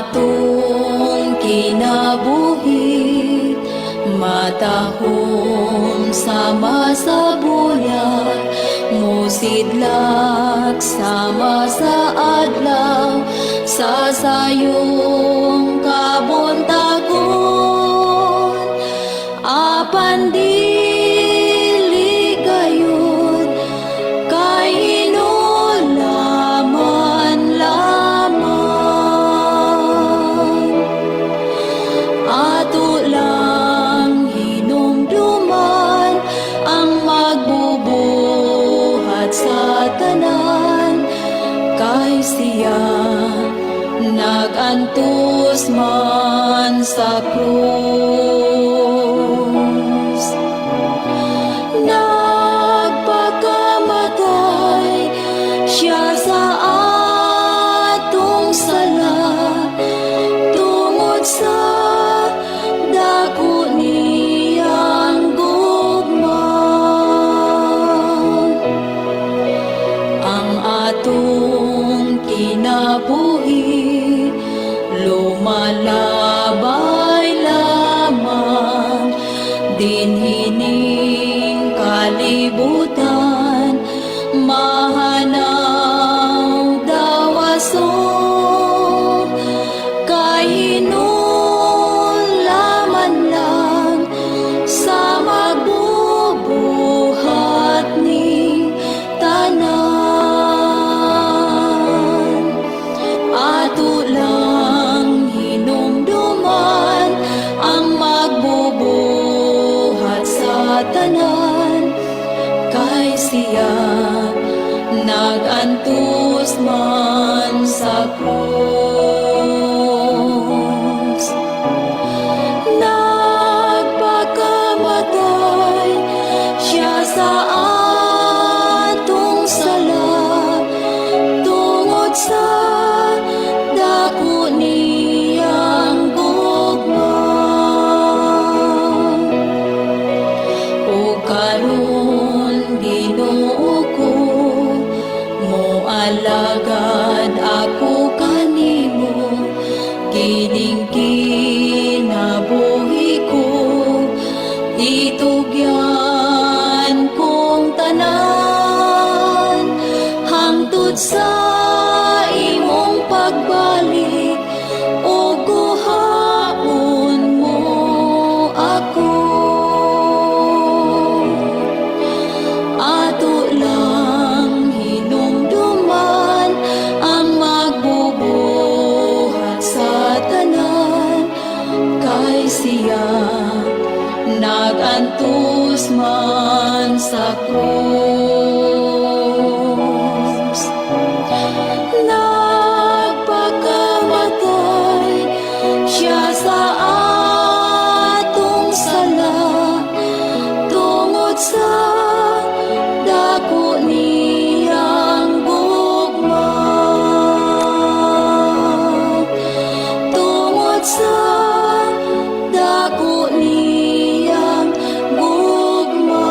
atong kinabuhi, matahom sama sa buyak, musidlak sama sa adlaw, sa sayong kabuntagon, apan dili gayud kay hinulaman lamang. Ato lang hinumduman ang magbubuhat sa tanan, kay siya nagantos man sa krus. Nagpakamatay siya sa atong sala, tungod sa dako niyang gugma. Ang atong kinabuhi lumalabay lamang, dinhining kalibutan, mahanaw dawaso, kay hinulaman lang sa magbubuhat ni tanan. Ato lang hinumduman ang magbubuhat sa tanan, kay siya nagantos man sa krus. Nagpakamatay siya sa atong sala, tungod sa dako niyang gugma. O karon Ginoo ko, moalagad ako kanimo, kining kinabuhi ko, itugyan kong tanan, hangtod sa imong pagbalik, o guhaon mo ako. Ato lang hinumduman ang magbubuhat sa tanan, kay siya nagantos man sa krus. Nagpakamatay siya sa atong sala, tungod sa dako niyang gugma. Tungod sa dako niyang gugma.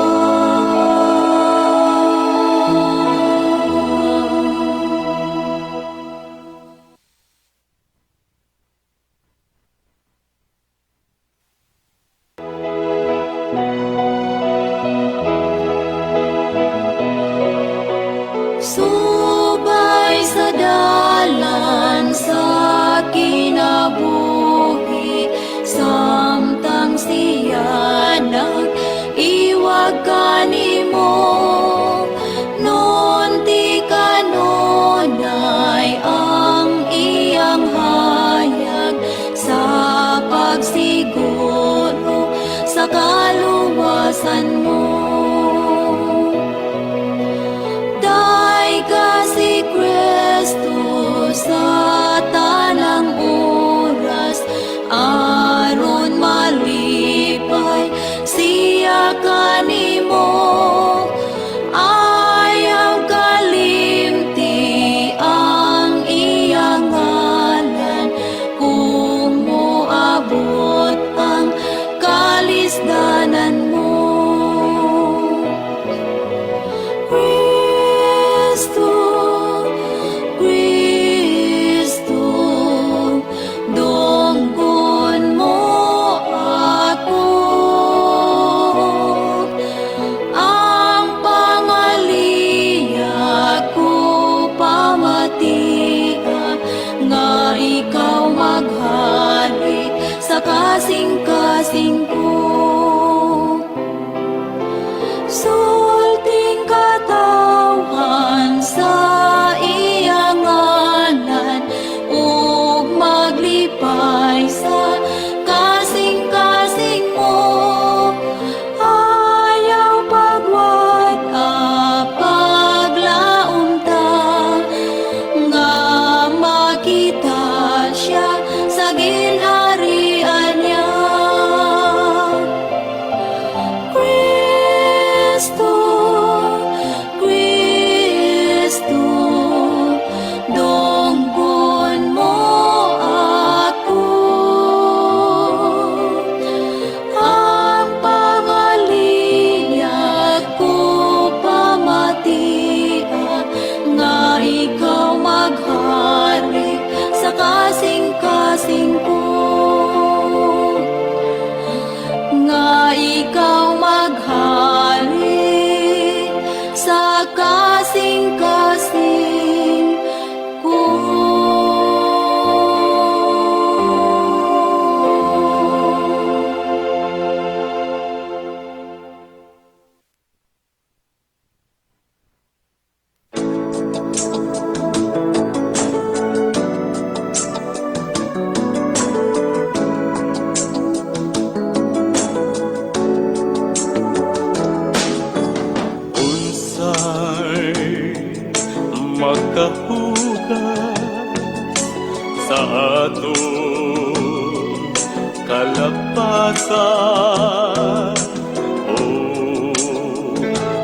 Subay sa dalan sa kinabuhi, samtang siya nag-iwag kanimo, non ti kanunay ang iyang hayag sa pagsiguro sa kaluwasan mo. Si Kristo sa tanang oras, aron malipay siya kanimo, ayaw kalimti ang iyang ngalan, kung moabot ang kalisdanan mo. kasing-kasing ko. Sulting katawan sa iyang ngalan, ug maglipay sa kasing-kasing mo. Ayaw pagwat paglaom ta, nga makita siya sa ginharian niya. Kristo, Kristo, donggon mo ako. Ang pangaliyag ko pamatia, nga ikaw maghari sa kasing-kasing ko. Nga ikaw maghari sa kasing-kasing ko. Unsay makahugas sa aton kalapasan, o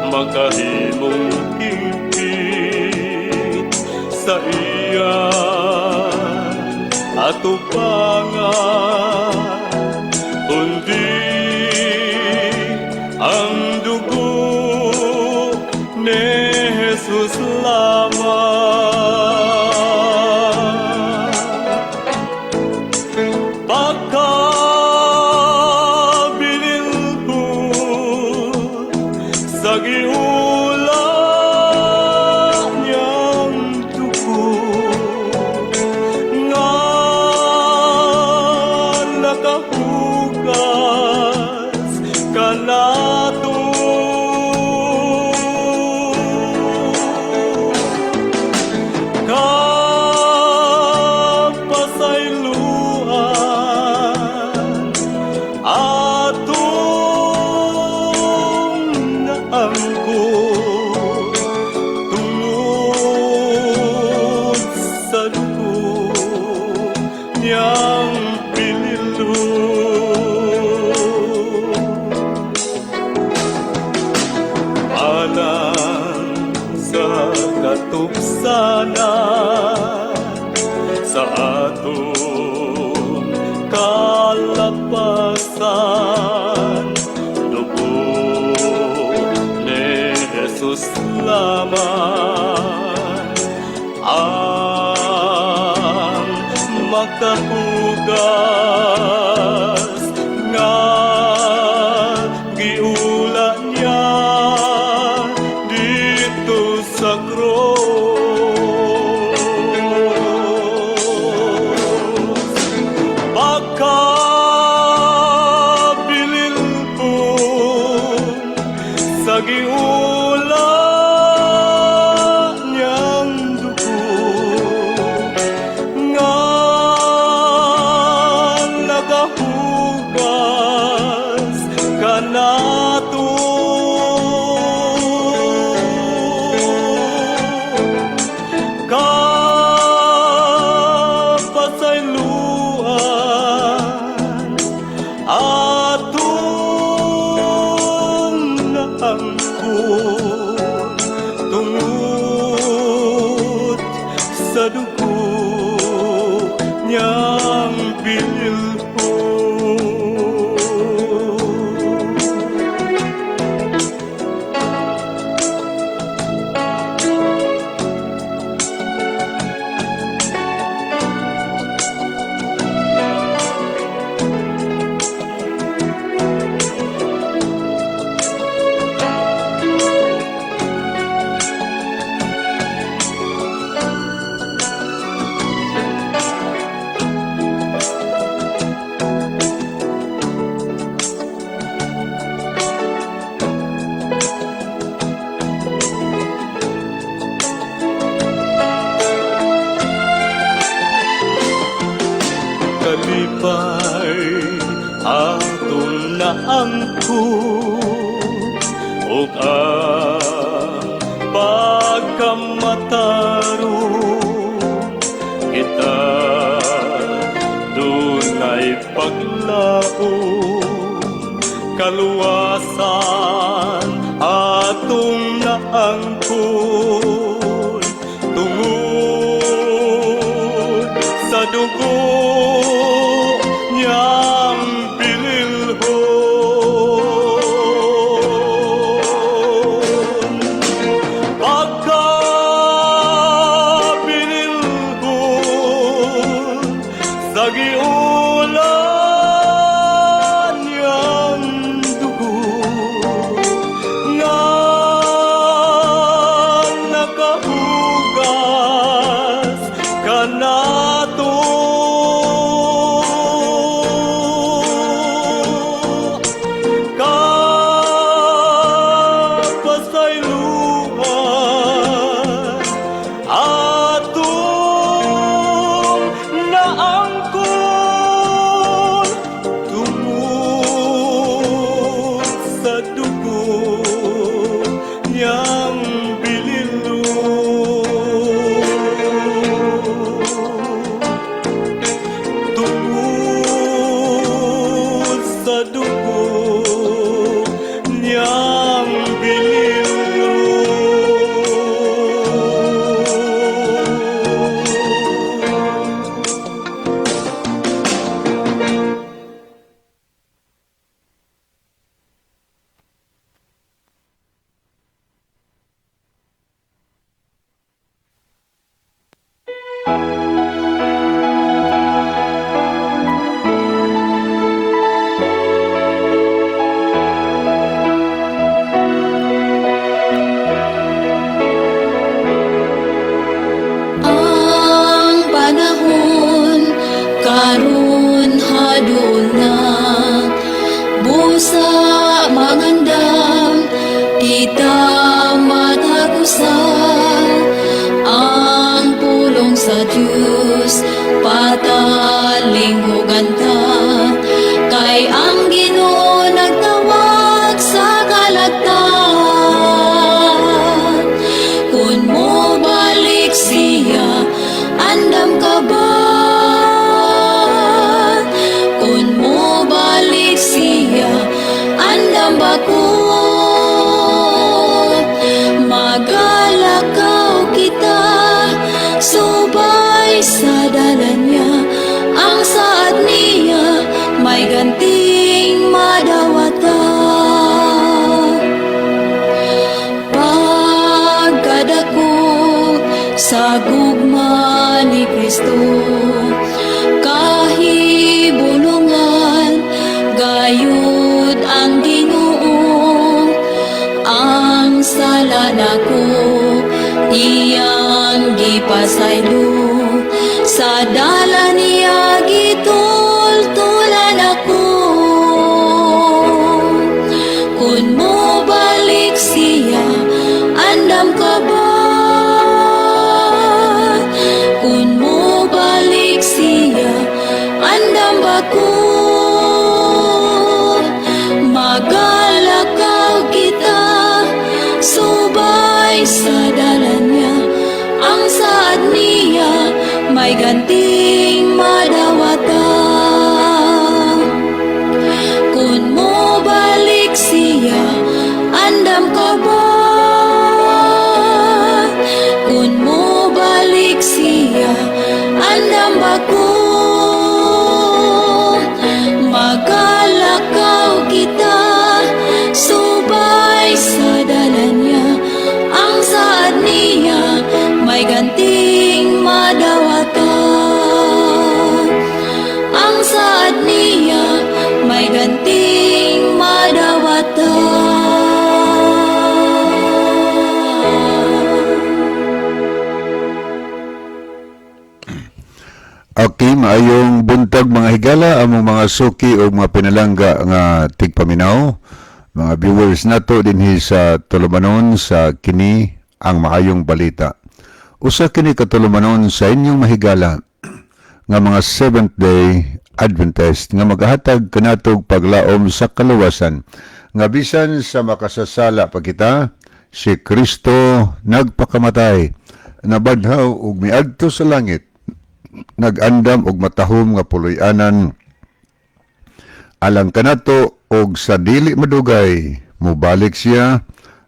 makahimong higit sa iya atubangan, kundi ang dugo ni Jesus lamang. Pagkabilin ko sa giula niyang dugo, nga nakahugas kanato. Kapasayloan atong naangko tungod sa dugo niyang pinilo. Alang sa katupsanan sa atong kalapasan, dugo ni Jesus lamang ang makahugas, nga giula niya dito sa krus. Pagkabilin ko sa giula niyang dugo, nga nagahugas kanato. Kapasayloan atong naangko tungod sa dugo niyang pinilpo. Sabay atong naangkon ug ang pagkamatarong kita dunay paglaom kaluwasan atong naangkon tungod sa dugo niyang binilhon pagkabinilhon sa giulan niyang dugo nga nakahugas kanato kapasaylohan atong naangkon tungod sa dugo niyang tungod sa dugo niyang ang panahon karon hadul na busa mangandam kita matagusan ang pulong sa Diyos patalinghugan ta kay ang Ginoo nagtawag sa kalagtan kun mo balik siya andam ka ba kun mo balik siya andam ba ko magalakaw kita subay sa dalan niya ang saad niya may ganting madawata pagkadako sa gugma ni Kristo kahibulungan gayud ang Ginoo ang sala nako iyang gipasaylo sa dalan niya gitultulan ako kun mo balik siya andam ka ba kun mo balik siya andam ba ko magalakaw kita subay sa dalan niya ang saad niya may ganting madawata kun mo balik siya andam ka ba kun mo balik siya andam ba ko magalakaw kita subay sa dalan niya ang saad niya may ganting madawata ang saad niya may ganting madawata. Okay, maayong buntag mga higala among mga suki o mga pinalangga nga tigpaminaw. Mga viewers nato dinhi sa tulumanon sa kini ang maayong balita. Usa kini katulumanon sa inyong mahigala nga mga Seventh Day Adventist nga magahatag kanatog paglaom sa kaluwasan nga bisan sa makasasala pa kita, si Kristo nagpakamatay, nabadhaw ug miadto sa langit, nagandam og matahom nga puloy-anan alang kanato og sa dili madugay mubalik siya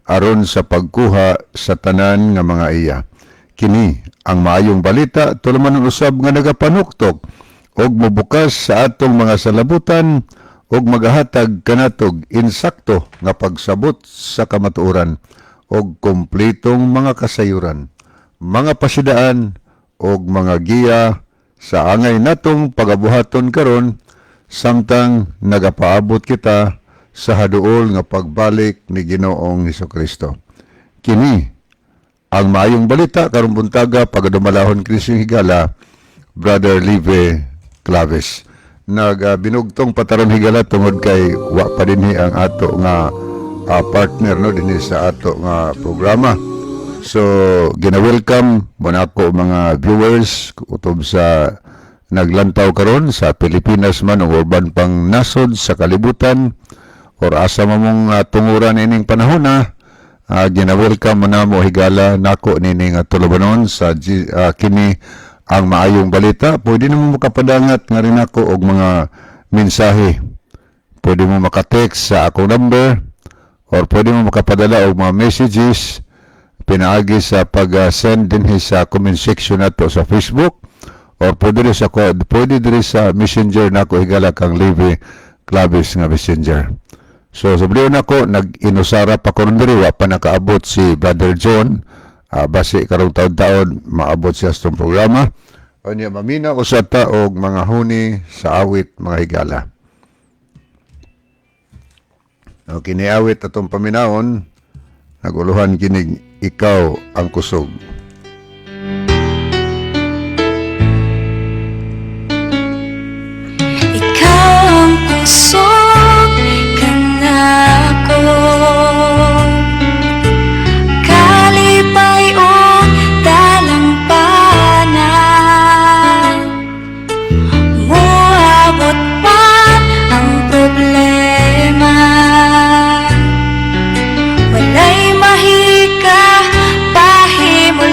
aron sa pagkuha sa tanan nga mga iya. Kini ang maayong balita tulumanon usab nga nagapanuktok og mobukas sa atong mga salabutan og magahatag kanatog insakto nga pagsabot sa kamatuoran og kompletong mga kasayuran, mga pasidaan og mga giya sa angay natong pagabuhaton karon samtang nagapaabot kita sa haduol nga pagbalik ni Ginoong Hesukristo. Kini ang maayong balita karong buntaga pagadumalahon Kristong higala, Brother Live Claves. Binugtong pataron higala tungod kay wa pa dinhi ang ato nga partner no dinhi sa ato nga programa. So gina-welcome mo na ako mga viewers utob sa naglantaw karon sa Pilipinas man o urban pang nasod sa kalibutan or asa mamong tunguran ining panahon na gina-welcome mo na mo higala nako nining tulubanon sa kini ang maayong balita. Pwede mo makapadangat nga rin ako og mga mensahe. Pwede mo makatext sa akong number or pwede mo makapadala og mga messages pinaagi sa pag-send din sa comment section nato sa Facebook or pwede din sa messenger nako higala kang Levi Claves nga messenger. So sa video nako nag-inusara pa ko diri wa pa nakaabot si Brother John. Base karong taon-taon maabot siya sa programa. O niya mamina ko sa ta og mga huni sa awit mga higala. O kiniawit atong paminawon naguluhan kinig ikaw ang kusog. Ikaw ang kusog kanako, kalipay o dalampanan, muabot pa ang problema, walay mahika pahimul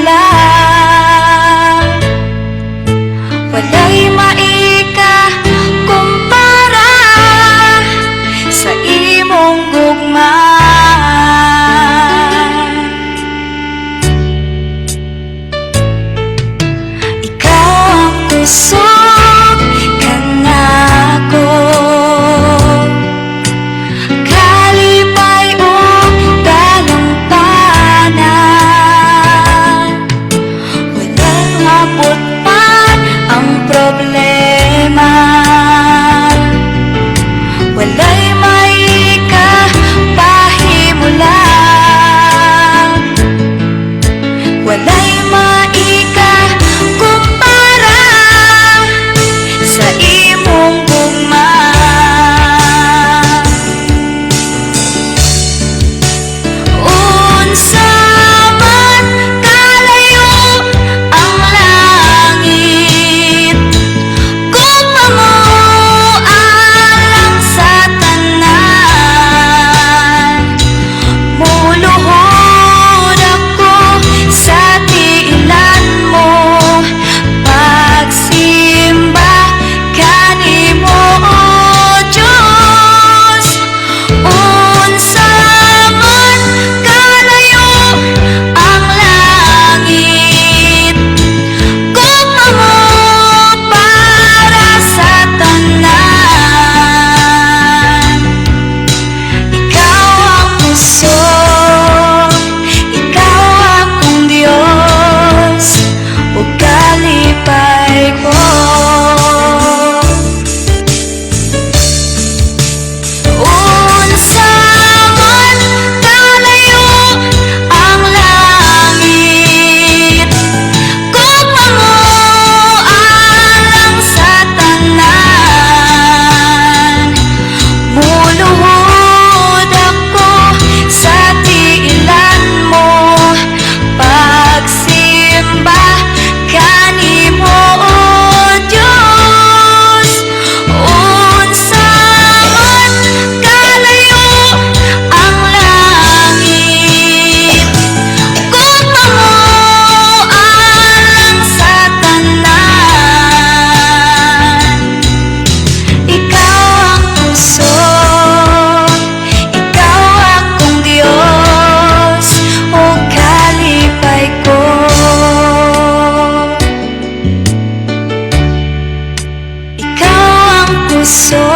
puso.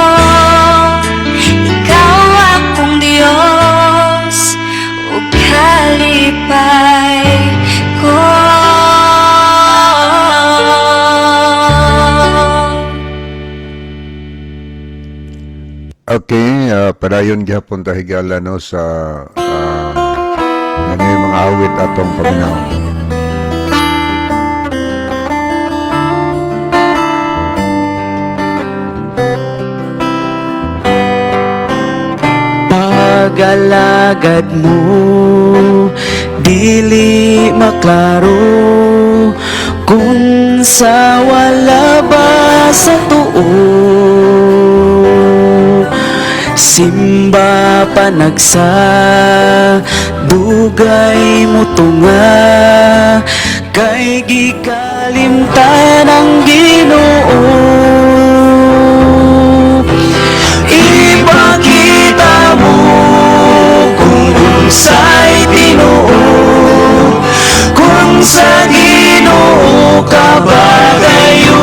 Ikaw akong Diyos, ug kalipay ko. Okay, padayon gyapon ta higala no sa ano yung mga awit atong paminaw. Pag-alagad mo, dili maklaro kung sa wala ba sa tuo. Simba panagsa, dugay mo tunga, kay gikalimtan ang Ginoo. Ipakita mo kung unsay Ginoo, kung sa Ginoo ka bagayon.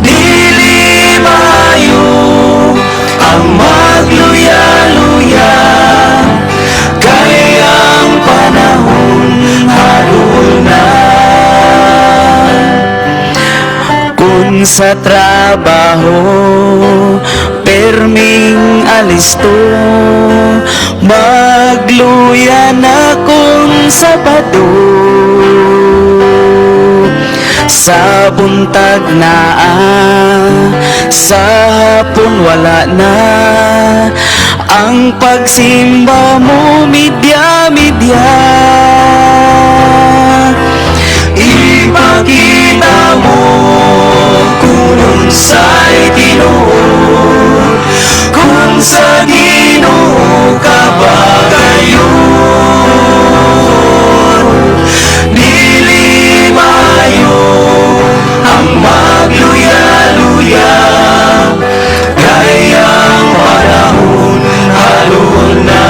Dili mayo ang magluya-luya, kay ang panahon harul na. Kung sa trabaho, perming alisto, magluya na kung Sabado. Sa buntag na sa hapon wala na, ang pagsimba mo midya-midya. Ipakita mo kung unsay Ginoo, kung sa Ginoo ka bagayon. Dili mayo ang magluya-luya, kay ang panahon halon na.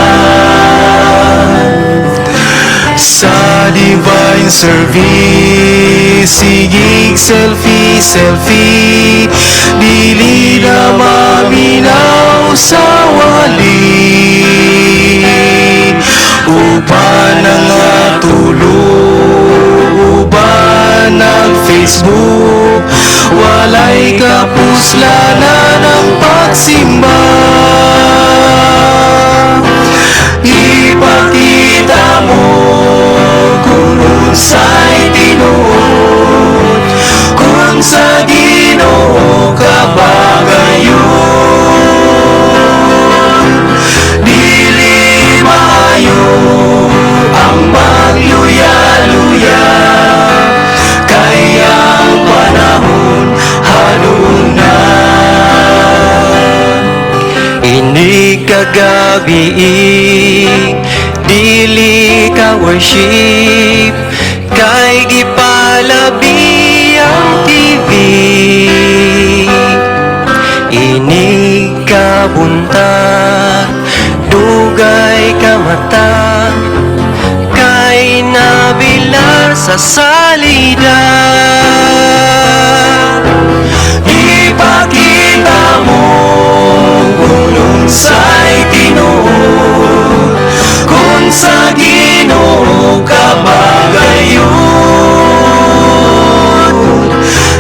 Sa divine service, sigig selfie, dili na maminaw sa wali. Uban ang tulo, uban ang Facebook, walay kapuslanan ang pagsimba. Ipakita mo kung unsay tinuod, kung sa Ginoo ka bagayon. Dili maayo ang magluya-luya, kay ang panahon halon na. Ini kagabi, dili ka worship, kay gipalabi ang TV. Ini ka buntag, dugay ka mata, kay nabilar sa salida. Ipakita mo kung unsay tinuod, kung sa Ginoo ka bagayon.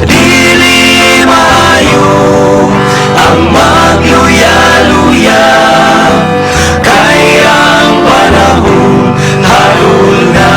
Dili maayo ang magluya-luya, kay ang panahon harul na.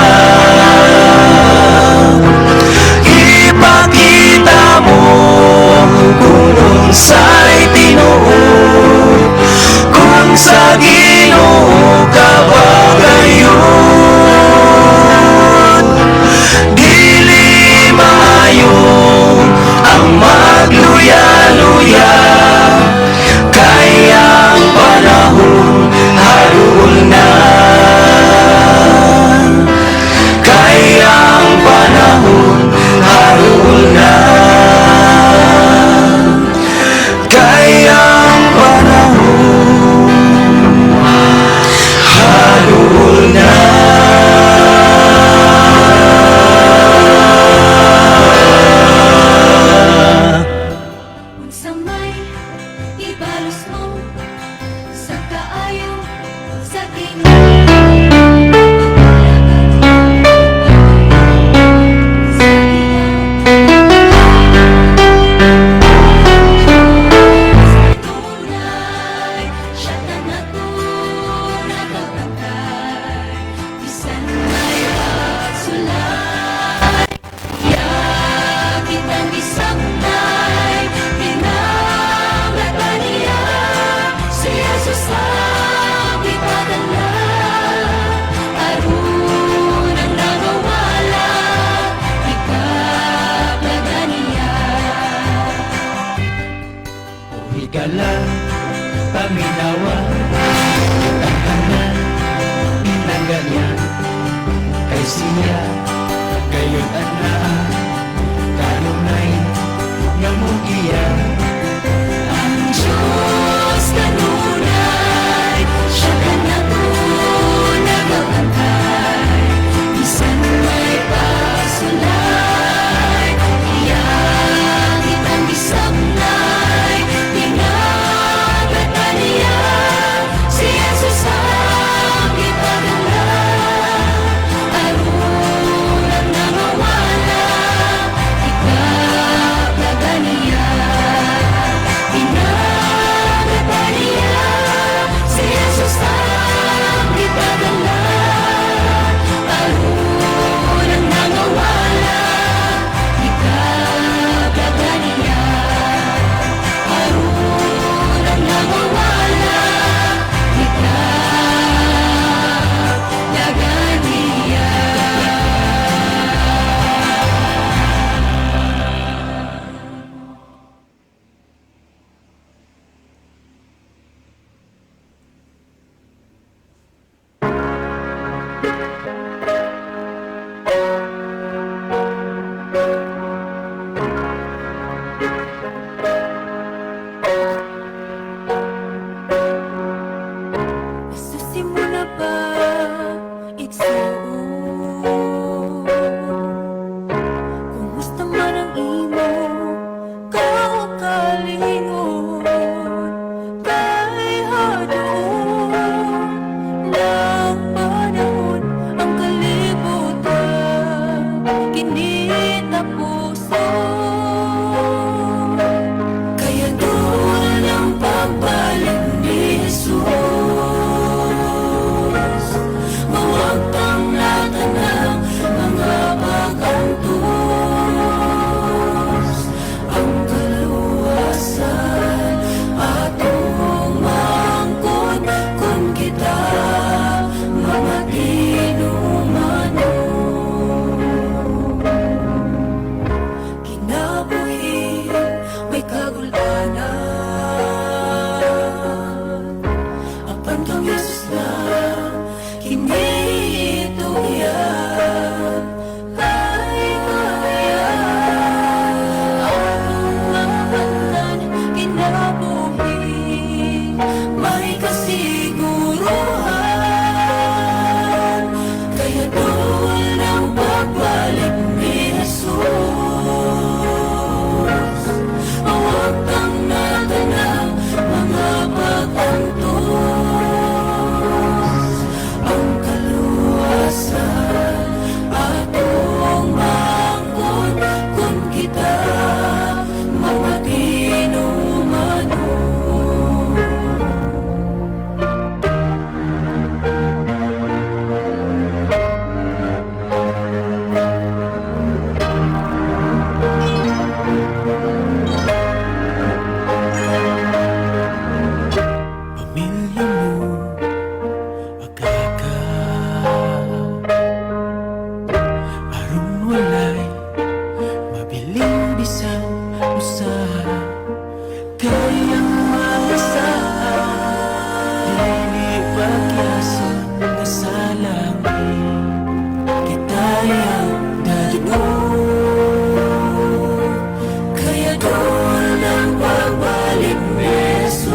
Galing bisan usaha kayang maasahan. Dili pagyason nga sa langit kitayang dadulog. Kaya doon ang pagbalik ni Jesus.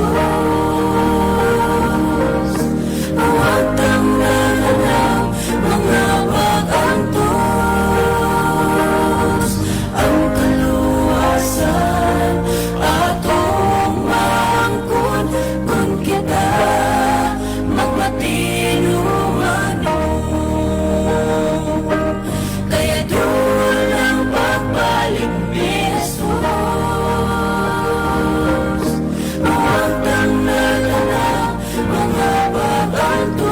Huwag tanggalan ang mga pag-antos. Ang kaluwasan atong mangkon kung kita magmatinumanon. Kaya doon ang pagbalik ni Jesus. Huwag tanggalan ang mga pag-antos.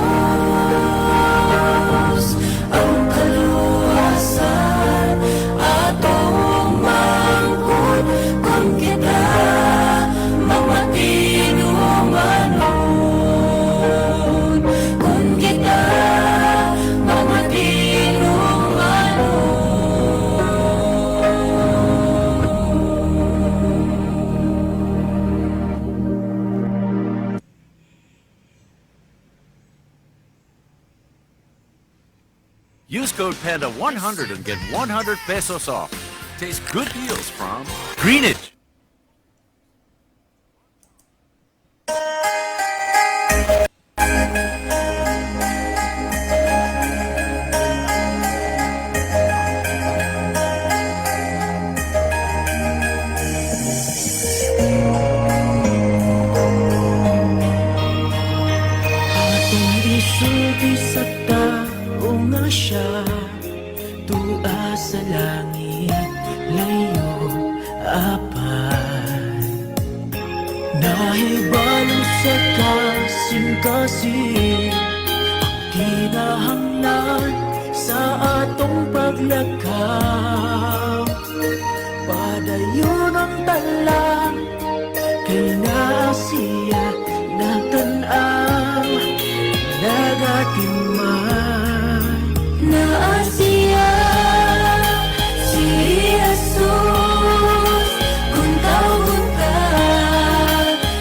Ang kaluwasan atong mangkon kung kita magmatinumanon. Kung kita Use code PANDA100 and get 100 pesos off. Taste good deals from Greenwich. Atong isulti sa tao nga siya, tua sa langit, layo apay. Nahibalo sa kasing-kasing, kinahanglan sa atong paglakaw. Padayon ang talang, kay naasiya nagtanaw, nagatimay. Naasiya si Jesus, guntaw-gunta,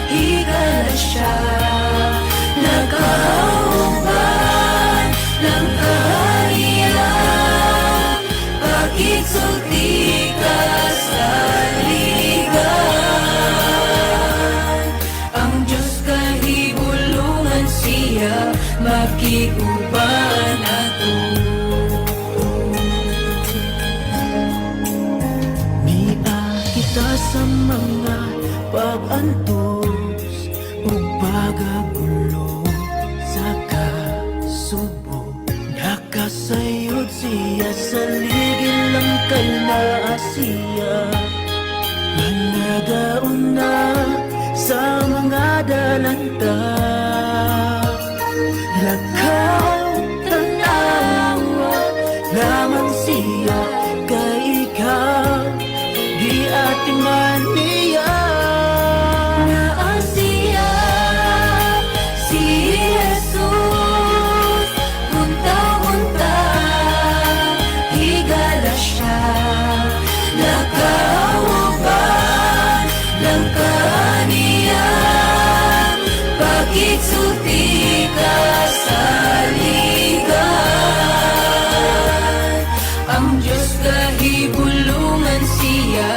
higala siya, nagkauban ng kaharian, pagitsulti ka sa ligan. Ang Diyos kahibulungan siya, makiuban ato. Niya kita sa mga pag-antos o pagagulo sa kasubo. Nakasayod siya sa ligil lang kay naasiya, managauna sa mga dalanta. Lakaw tanawa lamang siya, kay ikaw di atingan niya. Naasiya si Jesus, gunta-gunta, higala siya, nakauban ng kaharian, pagitsulti ka sa ligan. Ang Diyos kahibulungan siya,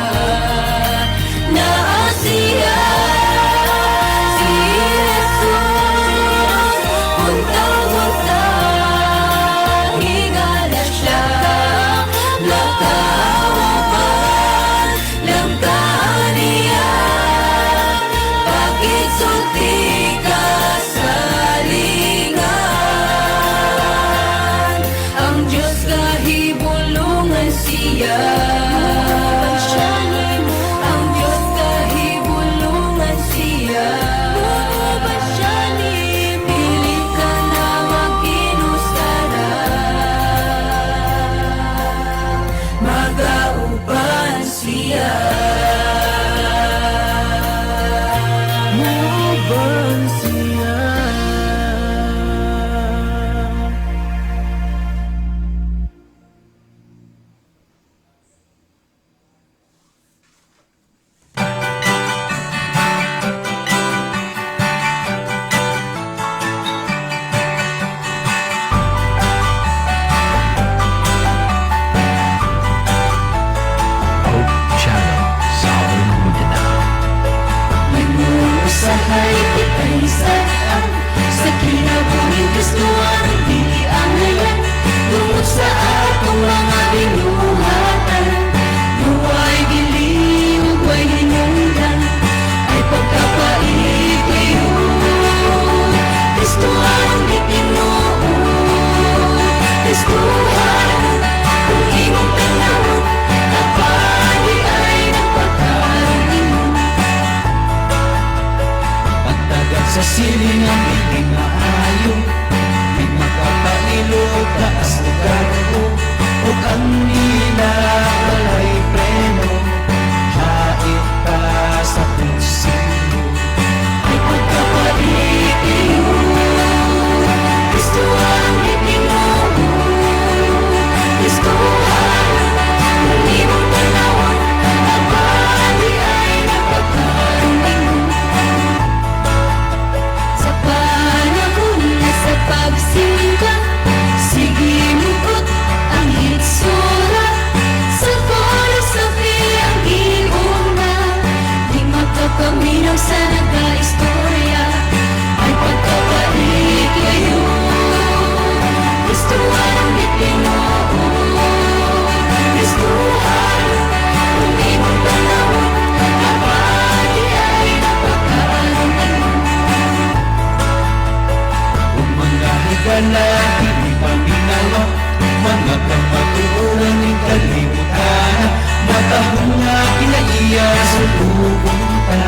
nga kinaiya sumubunta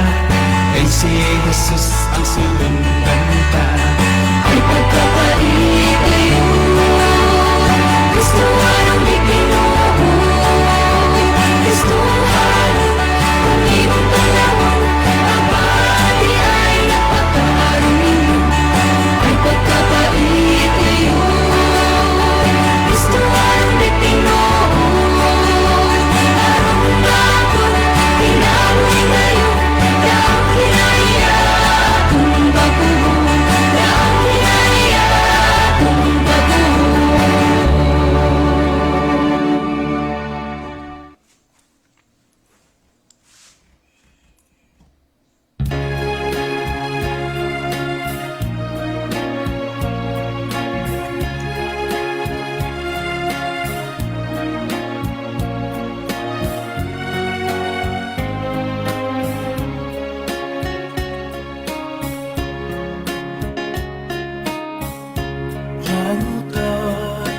kay si Jesus ang sulundan ta. Ay pagkapait kayo, gusto anong ipinuho, gusto halong kung iyong panahon, ang pati ay napakaroon ninyo. Ay pagkapait kayo, gusto anong ipinuho, arong bakon, tinawin ngayon, daang kinaya, kung baguhon, daang kinaya, kung baguhon. Panutan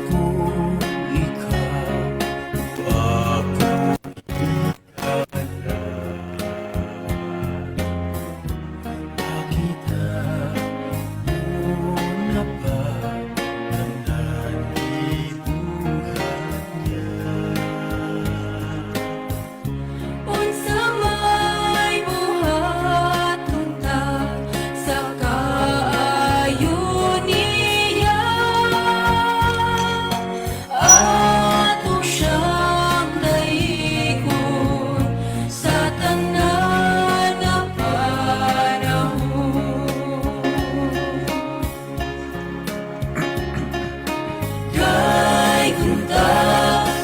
ko ikaw, pakita mo na ba ang nalibuhan niya? Unsa may buhat unta sa kaayo niya, ato siyang daigod sa tanan na panahon. Kay kunta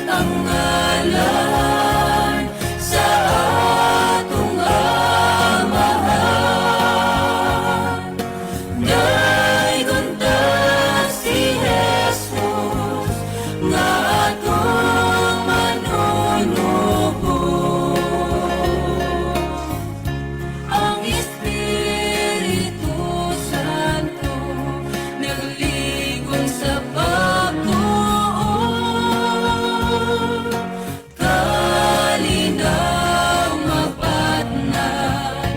ang ngalan sa atong amahan, kay kunta si Jesus nga atong manunubos. Ang Espiritu Santo nagligon sa pagtuon, kalinaw mapatnan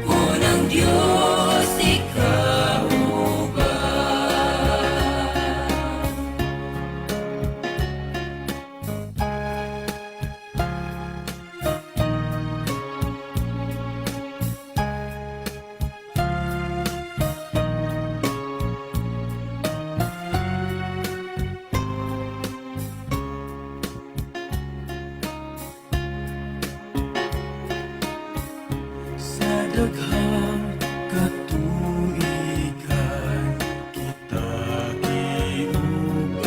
kung ang Diyos ikaw ba. Sa daghang katuigan kita giubanan,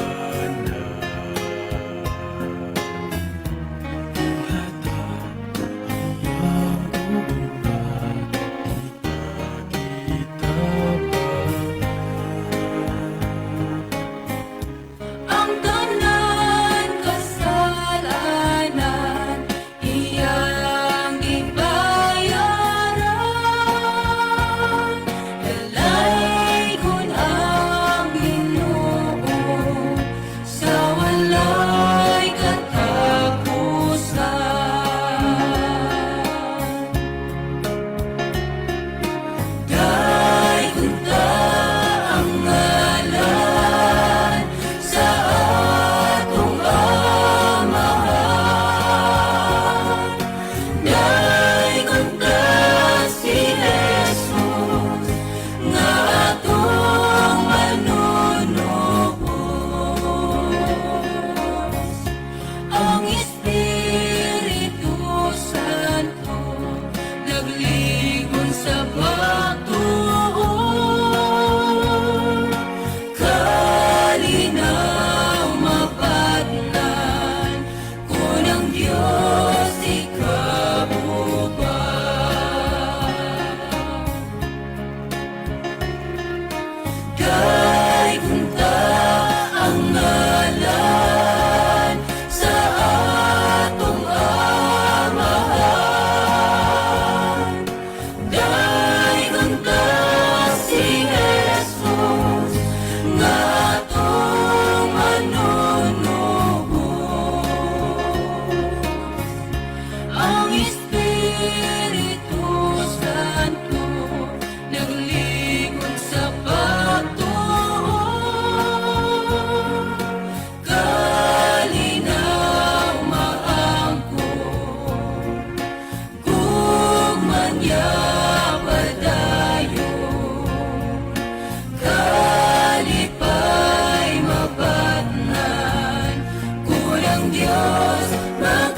ihatag iyang bunga, kita Ang tanan kasalanan iyang gibayaran, Espiritu Santo naglingkod sa pagtuon. Kalinaw maangkon, gugman niya padayon. Kalipay mabatnan, kunang Diyos magkauban.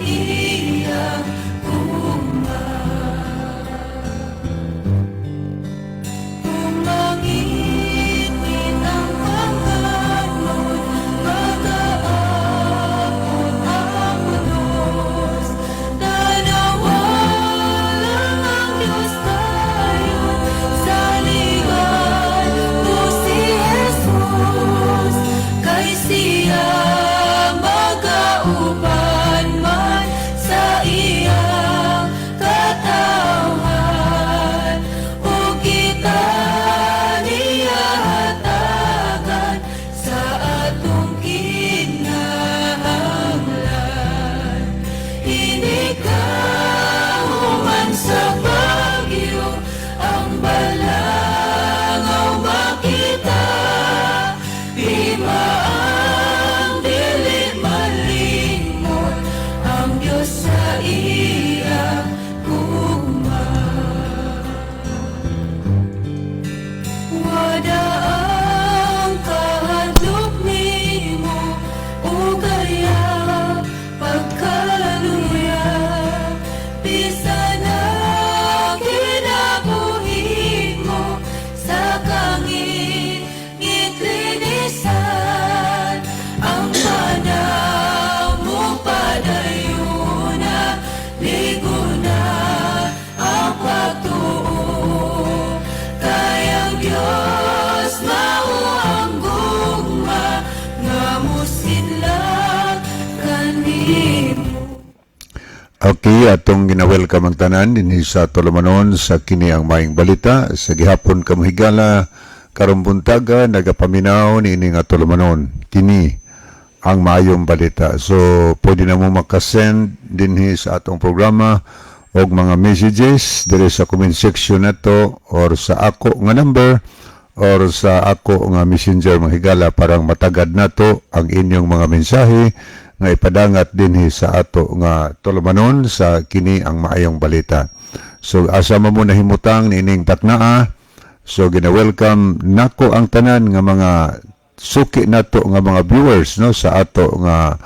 iyang umangit-ngit ang pagkanod, mag-aabot ang unos. Tanawalang ang Diyos tayo sa liwan to si Jesus, kay siya magauban man sa iyang katawhan. O kita niya hatagan sa atong kinahanglan. Hinikahuman sa bagyo ang balangaw makita, di maang dili malimot ang Diyos sa iyang wada ang kahadlok nimo, o kaya pagkaluya, bisan ang kinabuhi mo sa kangit-ngitlinisan, ang panaw mo padayuna, ligo na ang pagtuo, kay ang Diyos mao ang gugma nga musidlak kanimo. Okay, atong ginawelcome ang tanan dinhi sa tulumanon sa kini ang maayong balita sa gihapon kamuhigala karong buntaga nagapaminaw niini nga tulumanon kini ang maayong balita. So pwede na mo makasend dinhi sa atong programa og mga messages diri sa comment section nato or sa ako nga number or sa ako nga messenger mga higala parang matagad nato ang inyong mga mensahe nga ipadangat dinhi sa ato nga tulumanon sa kini ang maayong balita. So asa mo nahimutang niining taknaa, so gina-welcome nako ang tanan nga mga suki nato nga mga viewers no sa ato nga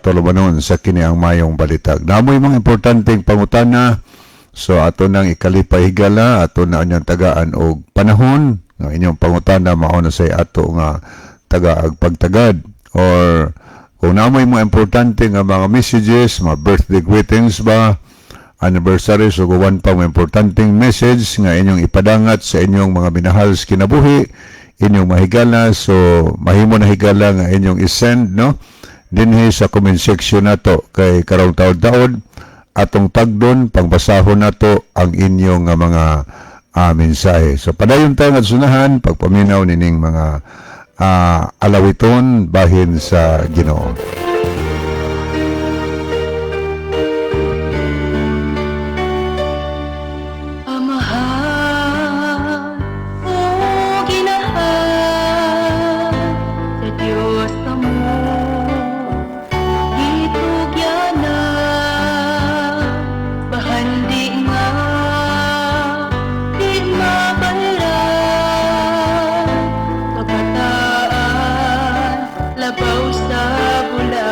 tulumanon sa kini ang maayong balita. Namoy mga importanteng pangutana, so ato nang ikalipay higala, ato na anyang tagaan og panahon nga inyong pangutana mao na say ato nga tagaag pagtagad, or kung namoy mga importante nga mga messages, mga birthday greetings ba, anniversaries o guwan pa mga importanteng message nga inyong ipadangat sa inyong mga minahal sa kinabuhi, inyong mahigala, so mahimo na higala nga inyong isend no dinhi sa comment section nato kay karong taon-taon atong tagdon pangbasahon nato ang inyong nga mga mensahe. So padayon tayo nga sunahan pagpaminaw nining mga alawiton bahin sa Ginoo. Amahan o ginahan sa Diyos kamo, gitugyanan, bahandi nga, di mabalan, kabataan, labaw sa bulan.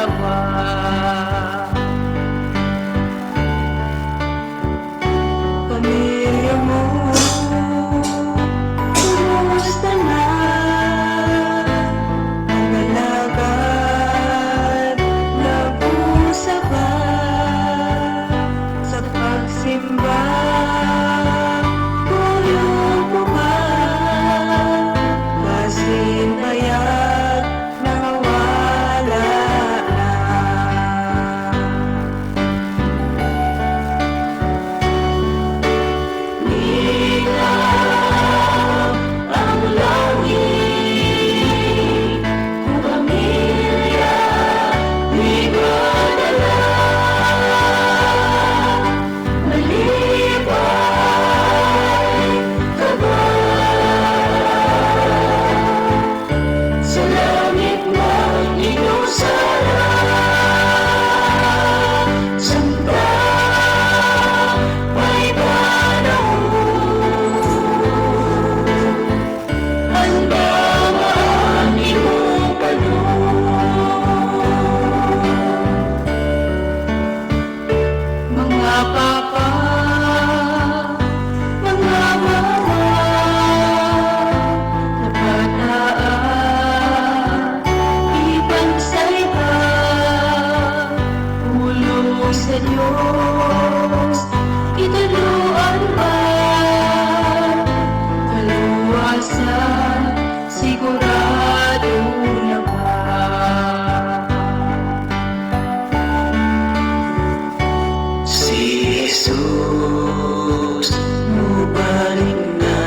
sa Diyos italuan ba? Kaluwasan sigurado na ba? Si Jesus, mubalik na.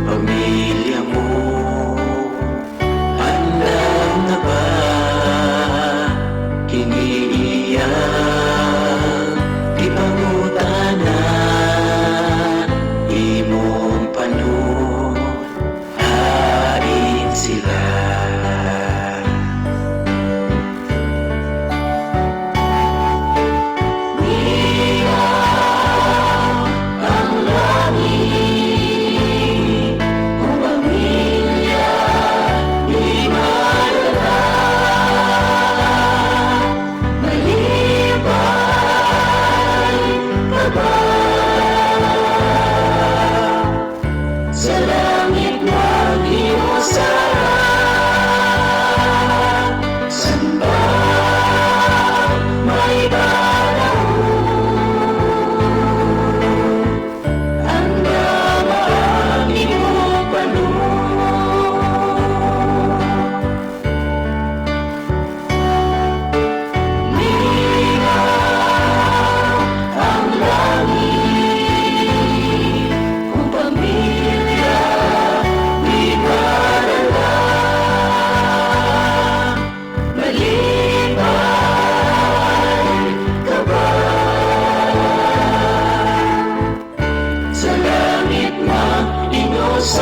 Pamilya mo, alam na ba? Hiniiyak, ipangutana, imong panon, hain sila. Sa langit mag-iusap, samba may panahon. Ang damang iyong panon. Ligaw ang langit kung pamilya di madala. Malibay ka ba? Sa langit mag-iusap,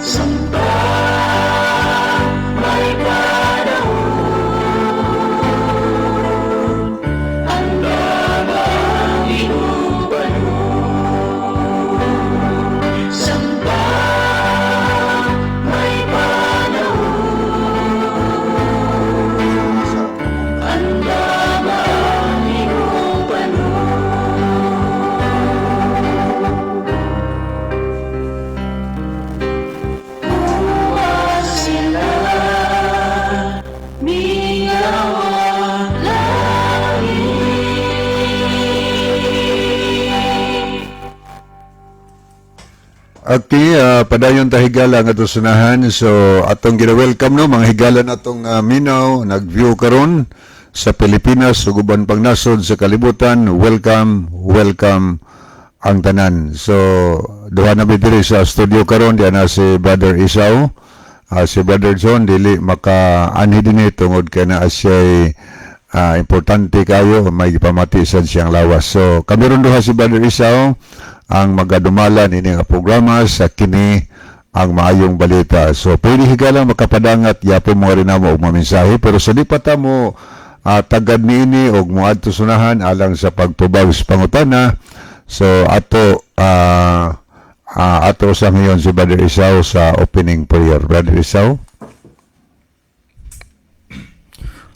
samba may panahon. Ang damang iyong panon. Samba may panahon. Ang damang iyong panon. Sila mingawa langit. Okay, padayon ta higala nga sunahan. So atong gina-welcome no mga higala natong minaw nag-view karon sa Pilipinas ug uban pang nasod sa kalibutan. Welcome, welcome ang tanan. So duha na mi diri sa studio karon diyan na si Brother Isaw. Si Brother John dili maka-anhi dinhi tungod kay naa siya importante kayo may gipamati sad siyang lawas. So kami ron duha si Brother Isaw ang magadumalan ini nga programa sa kini ang maayong balita. So pwede higala makapadangat yapon mo rin namo og mamensahe pero sa di pa ta mo tagad niini og moadto sunahan alang sa pagtubag sa pangutana. So ato ato sa ngayon si Brother Isaw sa opening prayer. Brother Isaw.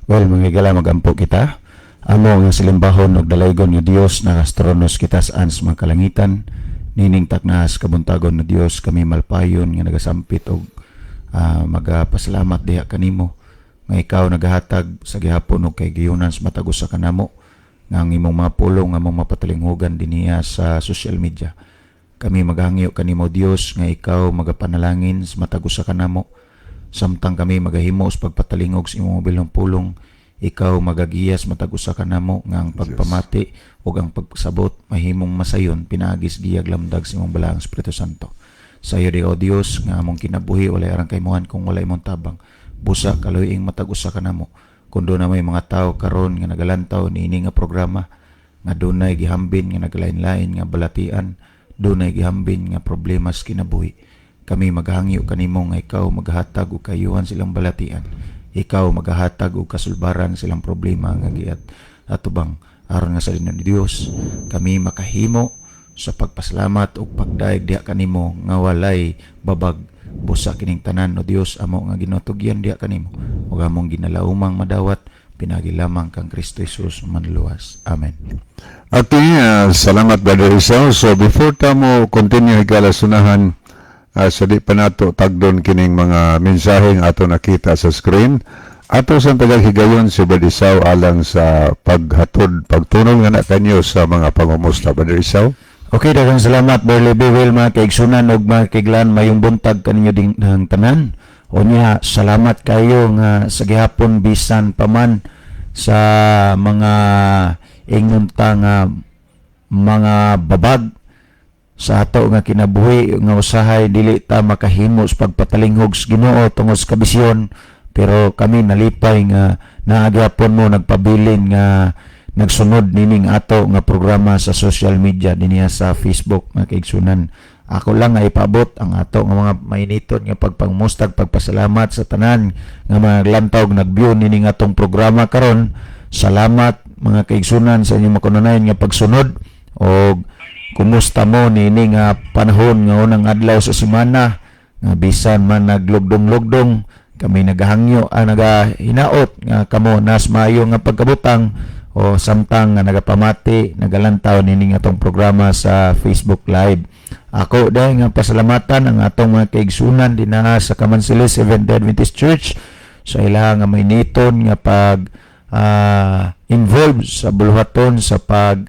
Well, mga higala magampo kita. Amo nga silimbahon ug dalaygon nga Dios na astronos kita saan sa mga kalangitan. Nining taknas kabuntagon na Dios kami malpayon nga nagasampit og magapasalamat diha kanimo nga ikaw nagahatag sa gihapon og kay giyunan sa matagos sa kanamo nga ang imong mga pulong nga mong mapatalinghugan dinhiya sa social media. Kami maghangyo kanimo Dios nga ikaw magapanalangin sa matagos sa kanamo samtang kami magahimo sa pagpatalingog sa imong mobilong pulong. Ikaw magagiyas matagos sa kanamo nga ang pagpamati ug ang pagsabot mahimong masayon pinaagis giyag lamdag sa imong balaang Espiritu Santo. Sayo di o Dios nga among kinabuhi walay arang kaymuhan kung walay imong tabang. Busa kaloying matagos sa kanamo. Kun do na may mga tao karon nga nagalantaw niini nga programa nga dunay gihambin nga naglain-lain nga balatian, dunay gihambin nga problema sa kinabuhi. Kami maghangyo kanimo nga ikaw maghatag og kayuhan silang balatian. Ikaw maghahatag og kasulbaran silang problema nga giat atubang aron nga sa linon ni Dios kami makahimo sa pagpasalamat ug pagdaig diha kanimo nga walay babag busa kining tanan o Dios amo nga ginatugyan diha kanimo ug among ginalaumang madawat pinagi lamang kang Kristo Jesus manluwas. Amen. Okay, salamat Brother Isaw. So before ta mo continue higala sunahan sa di pa nato tagdon kining mga mensaheng ato nakita sa screen. Ato sa tagang higayon si Brother Isaw alang sa paghatod, pagtunong nga na kanyo sa mga pangumusta, Brother Isaw. Okay, daghang salamat, Brother Will, mga kaigsunan o mga kaiglan, mayong buntag kaninyo din ng tanan. O niya, salamat kayo nga sa gihapon bisan paman sa mga ingunta nga mga babag sa ato nga kinabuhi nga usahay dili ta makahimo sa pagpatalinghog sa Ginoo tungod sa kabisyon, pero kami nalipay nga naagapon mo nagpabilin nga nagsunod nining ato nga programa sa social media dinhi sa Facebook, mga kaigsunan. Ako lang nga ipabot ang ato nga mga mainiton nga pagpangmustag, pagpasalamat sa tanan nga mga lantaw nag-view nining atong programa karon. Salamat mga kaigsunan sa inyong makununayan nga pagsunod, o kumusta mo nini nga panahon nga unang adlaw sa semana nga bisan man naglugdong-lugdong kami nagahangyo nagahinaot nga kamo nas maayo nga pagkabutang o samtang nga nagapamati nagalantaw nini nga atong programa sa Facebook Live. Ako dahil nga pasalamatan ang atong mga kaigsunan dinha sa Kamansilis Seventh-day Adventist Church sa ilang nga mainiton nga pag involved sa buluhaton sa pag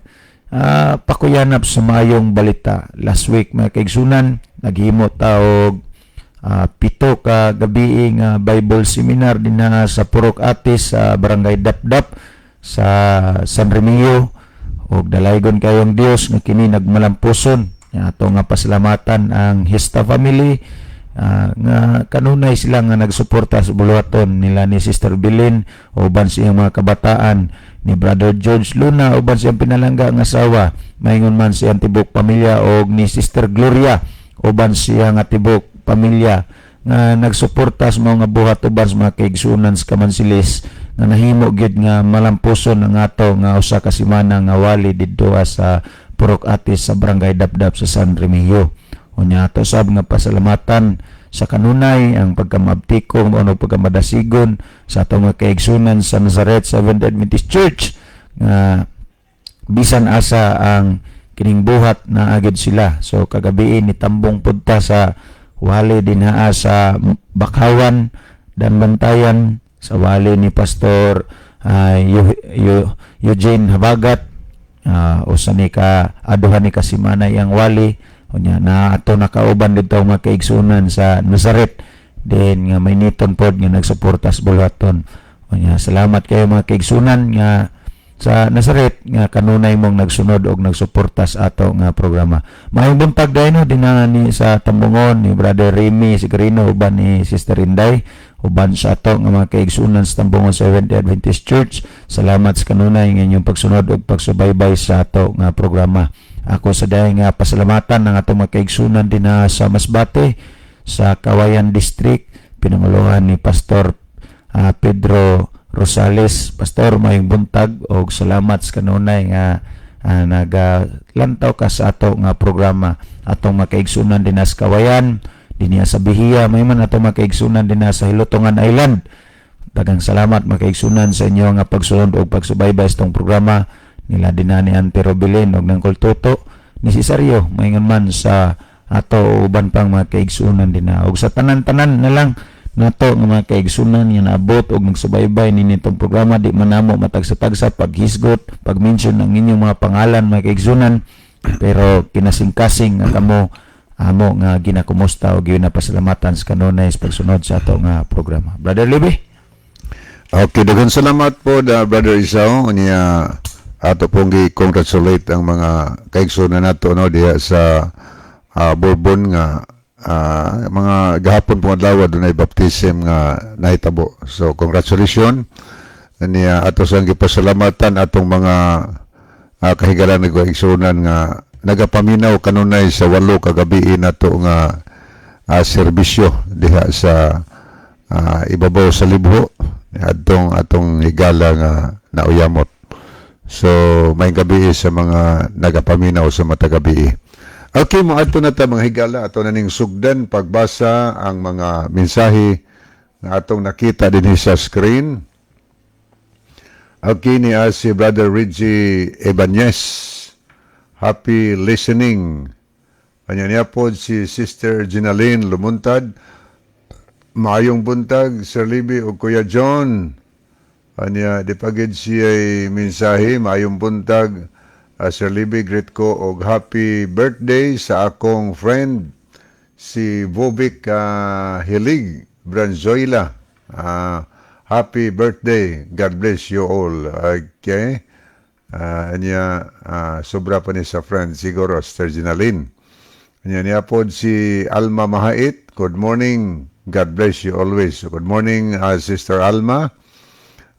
pakuyanap sa mayong balita. Last week mga kaigsunan naghimo ta og 7 ka gabi nga Bible seminar dinha sa Purok Atis sa Barangay Dapdap sa San Remigio, og dalaygon kayong Dios nga kini nagmalampuson ato nga pasalamatan ang Hista family nga kanunay sila nga nagsuporta sa buluhaton nila ni Sister Bilin uban siyang mga kabataan, ni Brother George Luna uban siyang pinalangga nga asawa, maingon man siyang tibok pamilya, og ni Sister Gloria uban siyang tibok pamilya nga nagsuporta sa mga buhat uban sa mga kaigsunan sa Kamansilis nga nahimo gyud nga malampuson ang ato nga usa ka semana nga wali didto sa Purok Atis sa Barangay Dapdap sa San Remigio. Unya ato sab nga pasalamatan sa kanunay ang pagkamabtikong o pagkamadasigon sa atong mga kaigsunan sa Nazareth Seventh-day Adventist Church nga bisan asa ang kining buhat na agad sila. So kagabi ni tambong punta sa wali dinhaa sa Bakawan dan Bantayan sa wali ni Pastor Eugene Habagat, usa ni ka aduhan ni kasimana yang wali. Unya na ato nakauban dito mga kaigsunan sa Nazareth din nga may niton pod nga nagsuporta sa buluhaton. Unya salamat kayo mga kaigsunan nga sa Nazareth nga kanunay mong nagsunod og nagsuporta sa ato nga programa. Maayong buntag dahil dinanga ni sa Tambungon ni Brother Remy Sigarino uban ni Sister Inday uban sa ato nga mga kaigsunan sa Tambungon Seventh-day Adventist Church. Salamat sa kanunay nga inyong pagsunod og pagsubaybay sa ato nga programa. Ako sa dahil nga pasalamatan ng atong mga kaigsunan din sa Masbate sa Kawayan District, pinanguluhan ni Pastor Pedro Rosales. Pastor, mayong buntag og salamat sa kanunay nga nagalantaw ka sa ato nga programa. Atong mga kaigsunan din sa Kawayan, din sa Bihia, may man atong mga kaigsunan din sa Hilutungan Island. Daghang salamat mga kaigsunan sa inyo nga pagsunod og pagsubaybay sa itong programa. Nila din ni Ante Robilin og ng Kultuto ni Cesario, maingon man sa ato uban pang mga kaigsunan din og sa tanan-tanan na lang nato nga mga kaigsunan nga naabot og nagsubaybay ninitong programa. Di man namo matagsa-tagsa paghisgot, pag-mention ang inyong mga pangalan mga kaigsunan, pero kinasing-kasing nga kamo amo nga ginakumusta og ginapasalamatan sa kanunay sa pagsunod sa ato nga programa. Brother Libby. Okay, daghang salamat po Brother Isaw. Niya ato pong i-congratulate ang mga kaigsunan nato no diha sa Bourbon nga mga gahapon pong adlaw dunay baptism nga nahitabo. So congratulations niya ato sang gipasalamatan atong mga kahigalan ng kaigsunan nga nagapaminaw kanunay sa 8 kagabi nato nga serbisyo diha sa ibabaw sa libho atong higala nga nauyamot. So, may gabi sa mga nagapaminaw sa matagabi. Okay, mga ato na ta mga higala, ato na ning sugdan, pagbasa ang mga mensahe na atong nakita din sa screen. Okay, ni si Brother Reggie Ebanez. Happy listening. Kanya niya po si Sister Ginaline Lumuntad. Maayong buntag, Sir Libby o Kuya John. Anya, di pagid siya mensahe, maayong buntag. Sir Libby, greet ko og happy birthday sa akong friend, si Bobik Hilig Branzoila. Happy birthday. God bless you all. Okay. Anya, sobra pa ni sa friend, siguro, Sister Ginalyn. Anya niya po si Alma Mahait. Good morning. God bless you always. Good morning, Sister Alma.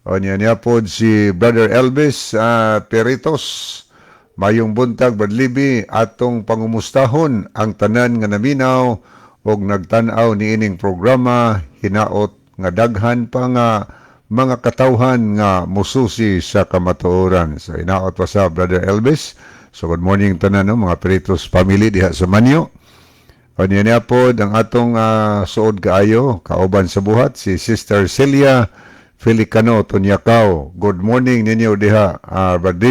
Anya niya po si Brother Elvis Peritos. Mayong buntag, Badlibi, atong pangumustahon ang tanan nga naminaw og nagtanaw ni ining programa, hinaot nga daghan pa nga mga katawhan nga mususi sa kamatuoran. So, hinaot pa sa Brother Elvis. So, good morning tanan, no? Mga Peritos family diha sa Manyo. O niya po ang atong suod kaayo, kauban sa buhat, si Sister Celia Filicano Tunyakaw. Good morning ninyo diha, Brad.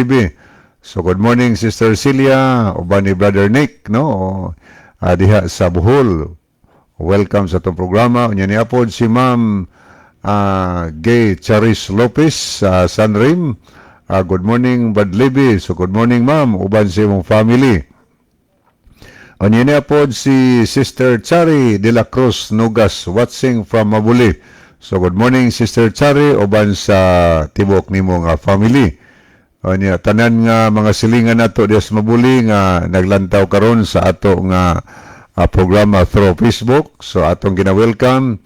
So, good morning, Sister Celia, uban ni Brother Nick, no? Diha sa Bohol. Welcome sa itong programa. Unya niya po si Ma'am Gay Charis Lopez sa Sanrim. Good morning, Brad Libby. So, good morning, Ma'am, uban sa imong family. Unya niya po si Sister Chari de la Cruz Nugas, watching from Mabuli. So, good morning, Sister Chari, uban sa tibok nimong family. Unya, tanan nga mga silingan nato diya sa Mabuli nga naglantaw karon sa ato nga programa through Facebook. So, atong gina-welcome.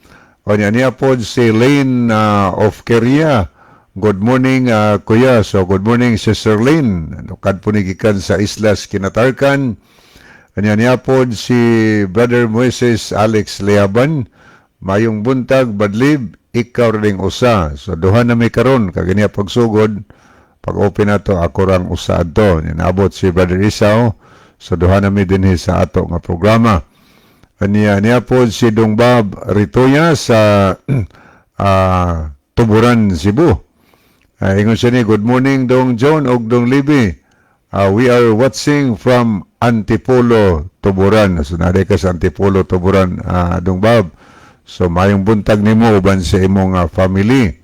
Unya niya po si Lane of Korea. Good morning, Kuya. So, good morning, Sister Lane. Nukad po nigikan sa Islas Kinatarkan. Unya niya po si Brother Moises Alex Leaban. Mayong buntag, Badlib, ikaw ring usa. So, duha na may karon kagania pagsugod. Pag-open na to, ako rang usa to. Ninabot si Brother Isaw. So, duha na may dinhi sa ato nga programa. Niya po si Dong Bob Ritoya sa Tuburan, Cebu. Ingon siya ni, good morning, Dong John o Dong Libby. We are watching from Antipolo, Tuburan. So, naday ka sa Antipolo, Tuburan, Dong Bob. So, mayong buntag nimo uban sa imong family.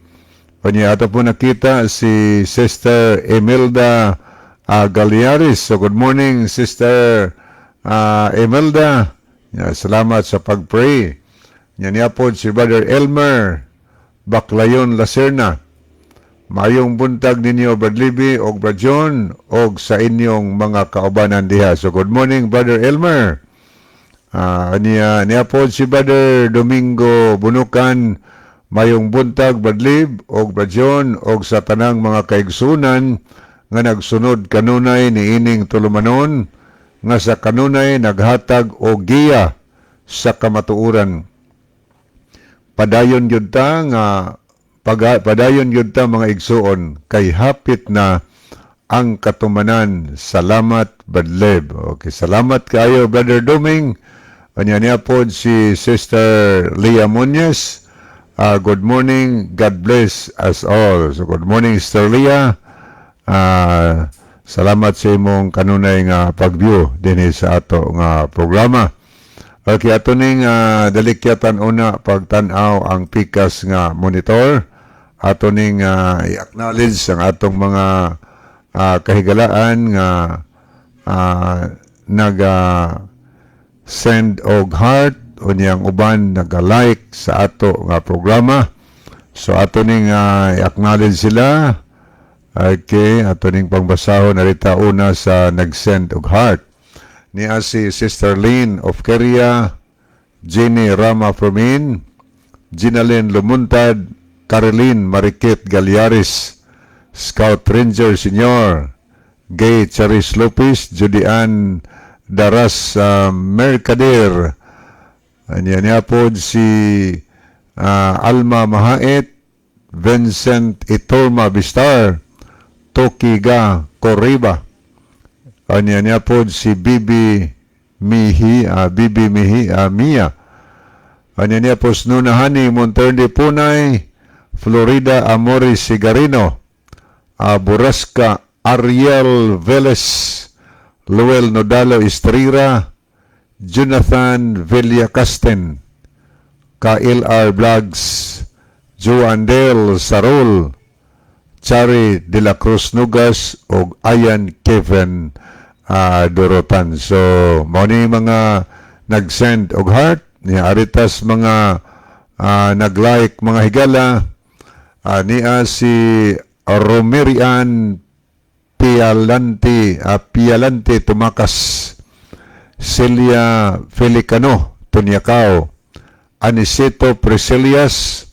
Kanya ato po nakita si Sister Emelda Galiaris. So, good morning, Sister Emelda. Salamat sa pag-pray. Niya po si Brother Elmer Baclayon Lacerna. Mayong buntag ninyo, Brad Libby o Brad John o sa inyong mga kaubanan diha. So, good morning, Brother Elmer. Niya po si Brother Domingo Bunukan. Mayong buntag, Brad Lib o Brad John o sa tanang mga kaigsunan nga nagsunod kanunay ni ining tulumanon nga sa kanunay naghatag o giya sa kamatuuran. Padayon yun ta nga padayon yun ta mga igsuon kay hapit na ang katumanan. Salamat, Badleb. Okay, salamat kayo, Brother Doming. Anya niya po si Sister Leah Muñez. Good morning. God bless us all. So, good morning, Sister Leah. Salamat sa imong kanunay nga pag-view din sa ato nga programa. Okay, ato ning dalikyatan una pagtan-aw ang pikas nga monitor. Ato ning i-acknowledge ang atong mga kahigalaan nga nag-send og heart o niyang uban nag-like sa ato nga programa. So, ato ning i-acknowledge sila. Okay, ato ning pangbasahon narita una sa nag-send og heart. Niya si Sister Lynn of Korea, Jenny Rama Fermin, Ginalyn Lumuntad, Caroline Marikit Galiaris, Scout Ranger Senior, Gay Charis Lopez, Judian Daras Mercader. Niya po si Alma Mahait, Vincent Itorma Bistar, Tokiga Corriba. Niya po si Bibi Mihi Mia. Niya po Nunahani Monterde Punay, Florida Amores Sigarino, Burasca Ariel Velez, Luel Nodalo Estrira, Jonathan Villacasten, ka LR Vlogs, Joandel Sarol, Chari de la Cruz Nugas o Ayan Kevin Dorotan. So mao ni mga nag-send og heart ni aritas mga nag-like mga higala. Niya si Romerian Pialante Tumakas, Celia Felicano Tunyakao, Aniceto Preselias,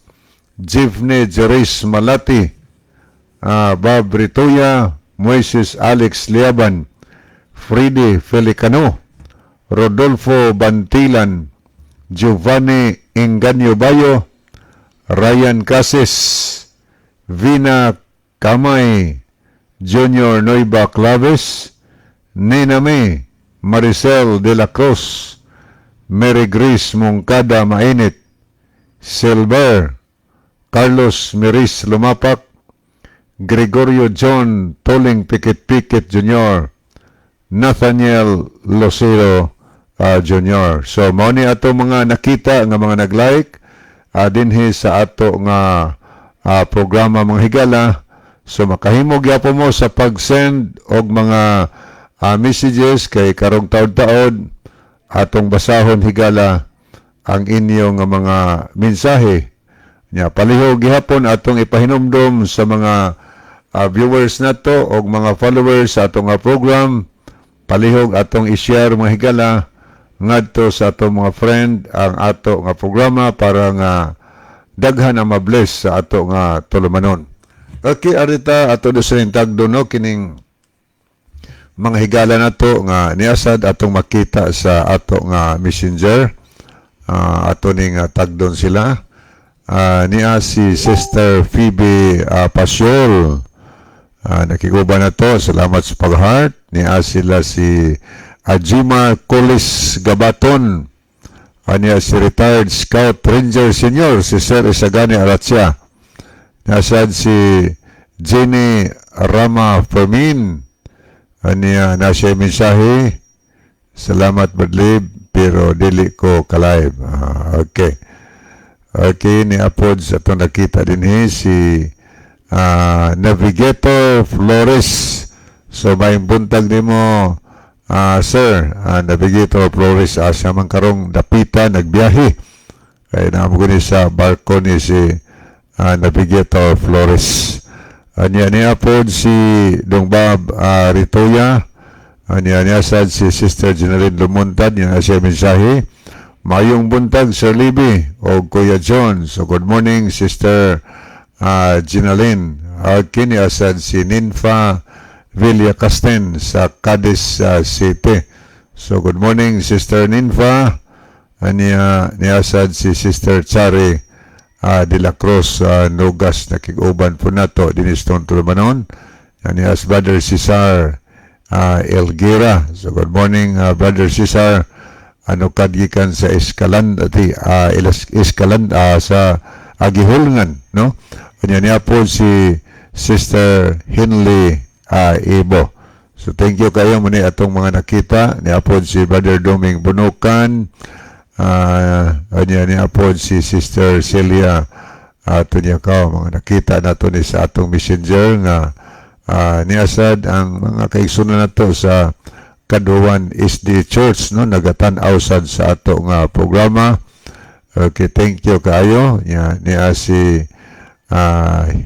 Jivne Jeris Malati, Bob Ritoya, Moises Alex Liaban, Fridi Felicano, Rodolfo Bantilan, Giovanni Inganyo Bayo, Ryan Cases, Vina Kamay, Junior Noiba Claves, Niname, Maricel de la Cruz, Mary Grace Mongkada Mainit, Silver, Carlos Miris Lumapak, Gregorio John Toling Pikit Jr., Nathaniel Lucero Jr. So mao ni ato mga nakita nga mga nag-like dinhi sa ato nga programa mga higala. So makahimo gyapon mo sa pag-send og mga messages kay karong taud-taud atong basahon higala ang inyong mga mensahe. Nya palihog gihapon atong ipahinumdom sa mga viewers nato og mga followers sa atong program. Palihog atong i-share mga higala ngadto sa atong mga friend ang ato nga programa para nga daghan ang mabless sa ato nga tulumanon. Okay, arita ato do sa tagdo no kining mga higala nato nga niasad atong makita sa ato nga messenger. Ato ning tagdon sila. Niya si Sister Phoebe Pasiol. Nakiguban na to. Salamat sa pag-heart. Niya sila si Ajima Colis Gabaton. Niya si Retired Scout Ranger Senior, si Sir Isagani Aratsya. Nasad si Jenny Rama Fermin. Niya nasa mensahe. Salamat Badlib, pero dili ko ka-live. Okay. Okay, niapod sa itong nakita din si Navigator Flores. So may buntag ni mo, Sir, Navigator Flores, siya man karong dapita, nagbiyahe. Kaya naman ni sa barko ni si Navigator Flores. Niya po si Dongbab Ritoya. Niya sad si Sister Jenaline Lumuntad. Niya siya mensahe. Mayong buntag, Sir Libby o Kuya John. So good morning, Sister Jenaline. Kini asad si Ninfa Villacasten sa Cadiz City. So good morning, Sister Ninfa. Niya asad si Sister Chari de la Cruz Nugas, nakiguban po nato dinistong tulumanon. Niya as Brother Cesar Elguera. So good morning, Brother Cesar. Kadgikan sa Escalanda sa Agihulngan, no? Niya po si Sister Hinley Ibo. So thank you kayo muna atong mga nakita. Niya po si Brother Doming Bunukan. Niya po si Sister Celia Tunyakaw. Mga nakita nato ni sa atong messenger nga niasad ang mga kaigsunan nato sa Kaduan SD Church, no, nagatan-aw sad sa ato nga programa. Okay, thank you kayo. Niya si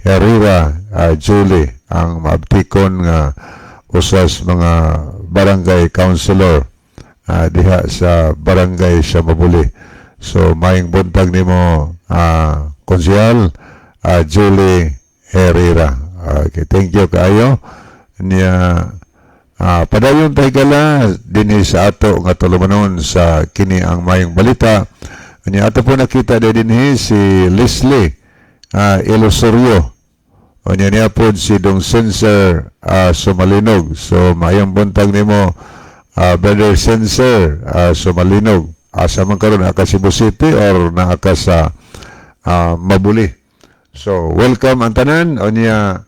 Herrera Julie, ang maabtikon nga usas mga barangay councilor diha sa barangay sa Mabuli. So maing buntag nimo Konsehal Julie Herrera. Okay, thank you kayo. Niya padayon tayo gala din sa ato nga tulumanon sa kini ang mayong balita. Niya ato po nakita din si Leslie Ilosorio. O niya po si Dong Sensor Sumalinog. So mayong buntag nimo Brother Sensor Sumalinog. Asa man karon naka Cebu City or naka sa Mabuli. So welcome ang tanan. O niya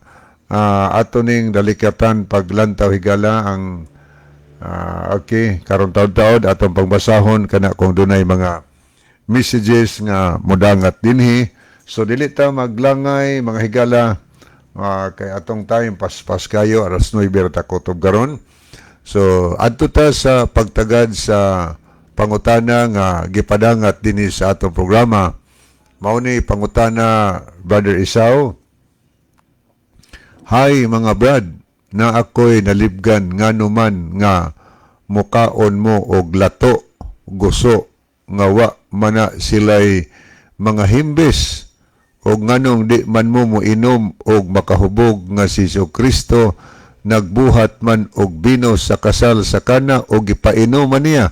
ato ning dalikatan paglantaw higala ang okay, karon taud-taud atong pagbasahon kana kung dunay mga messages nga modangat dinhi. So dili ta maglangay mga higala, kay atong time paspas kayo aras 9 ta kutob garon. So adto ta sa pagtagad sa pangutana nga gipadangat dinhi sa atong programa. Mao ni pangutana Brother Isaw. Hi mga brad, na ako'y nalibgan nganuman nga mukaon mo og lato guso nga wa mana silay mga himbis o nganong di man mo inom og makahubog nga si Kristo nagbuhat man og bino sa kasal sa kana o gipainuman niya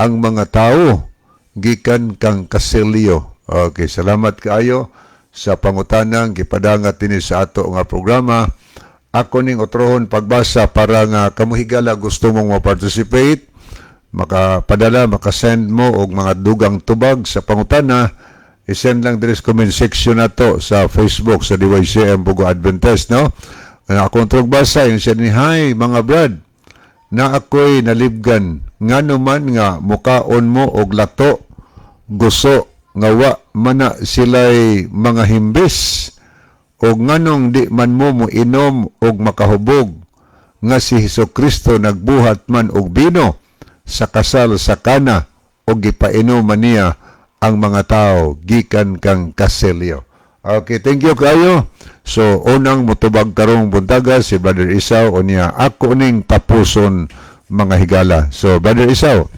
ang mga tao gikan kang kaselyo. Okay, salamat kaayo sa pangutanang gipadangat dinhi sa ato nga programa. Ako ning utrohon pagbasa para nga kamuhigala gusto mong ma-participate, makapadala, makasend mo og mga dugang tubag sa pangutana, isend lang diri sa comment section na to sa Facebook sa DYCM Bugo Adventist, no? Akong trugbasa, yung siya ni, hi mga brad, na ako'y nalibgan, nga naman nga mukaon mo og lato, guso, nga wa mana sila'y mga himbis, o nganong di man mo inom og makahubog nga si Kristo nagbuhat man og bino sa kasal sa kana o gipainuman niya ang mga tao gikan kang kaselyo. Okay, thank you kayo. So unang motubag karong buntaga si Brother Isaw o niya ako ning tapuson mga higala. So Brother Isaw.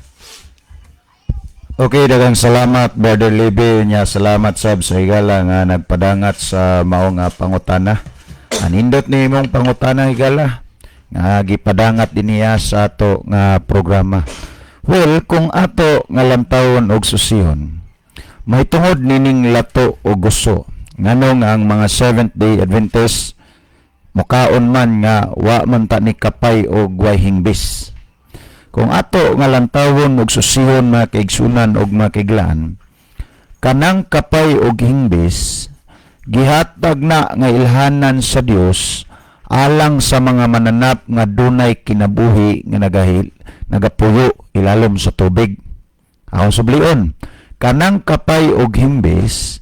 Okay, daghang salamat Brother Libby nya, salamat sab sa higala nga nagpadangat sa mao nga pangutana. Anindot ni imong pangutana higala nga gipadangat din niya sa ato nga programa. Well, kung ato nga lantawon og susihon, may tungod nining lato o gusto. Nganong ang mga Seventh-day Adventist mukaon man nga wa man ta ni kapay og way hingbis. Kung ato nga lantawon og susihon mga kaigsunan og mga kaiglaan, kanang kapay og hingbis gihatag na nga ilhanan sa Dios alang sa mga mananap nga dunay kinabuhi nga nagapuyo ilalom sa tubig. Akong sublion, kanang kapay og hingbis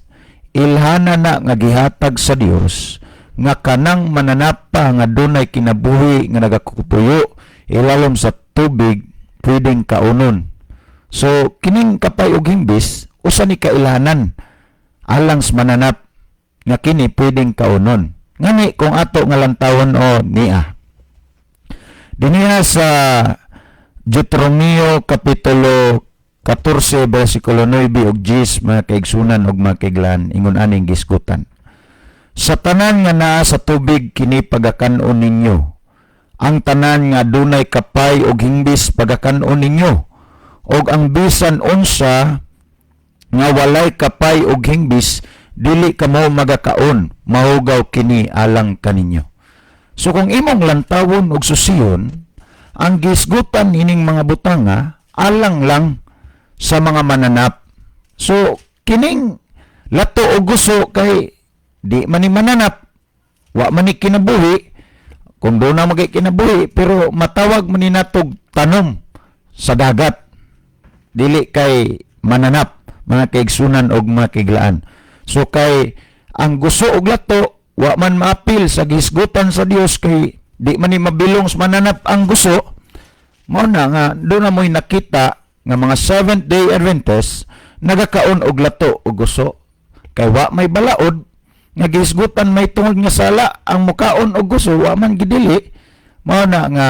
ilhanan na nga gihatag sa Dios nga kanang mananap pa nga dunay kinabuhi nga nagapuyo ilalom sa tubig pwedeng kaunon. So kining kapay og himbis usa ni kailanan alang sa mananap nga kini pwedeng kaunon. Ngani kung ato nga lantawon o niya diniha sa Deuteronomio kapitulo 14 versikulo 9 ug 10 mga kaigsunan ug mga kaiglan ingon aning gisgutan. Sa tanan nga naa sa tubig kini pagakanon ninyo, ang tanan nga dunay kapay og hingbis pagakanon ninyo, og ang bisan unsa nga walay kapay og hingbis dili kamo magakaon, mahugaw kini alang kaninyo. So kung imong lantawon og susihon, ang gisgutan ining mga butanga alang lang sa mga mananap. So kining lato og gusto kay di man ni mananap, wa man ni kinabuhi. Kung doon na magkikinabuhi, pero matawag man ni natog tanom sa dagat. Dili kay mananap, mga kaigsunan og mga kaiglaan. So kay ang gusto og lato, wa man maapil sa gisgutan sa Dios kay di man ni mabilong sa mananap ang gusto. Mao na nga doon na mo'y nakita nga mga Seventh-day Adventist nagakaon og lato og gusto. Kay wa may balaod nga gisgutan may tungod nga sala ang mukaon og gusto wa man gidili. Mao na nga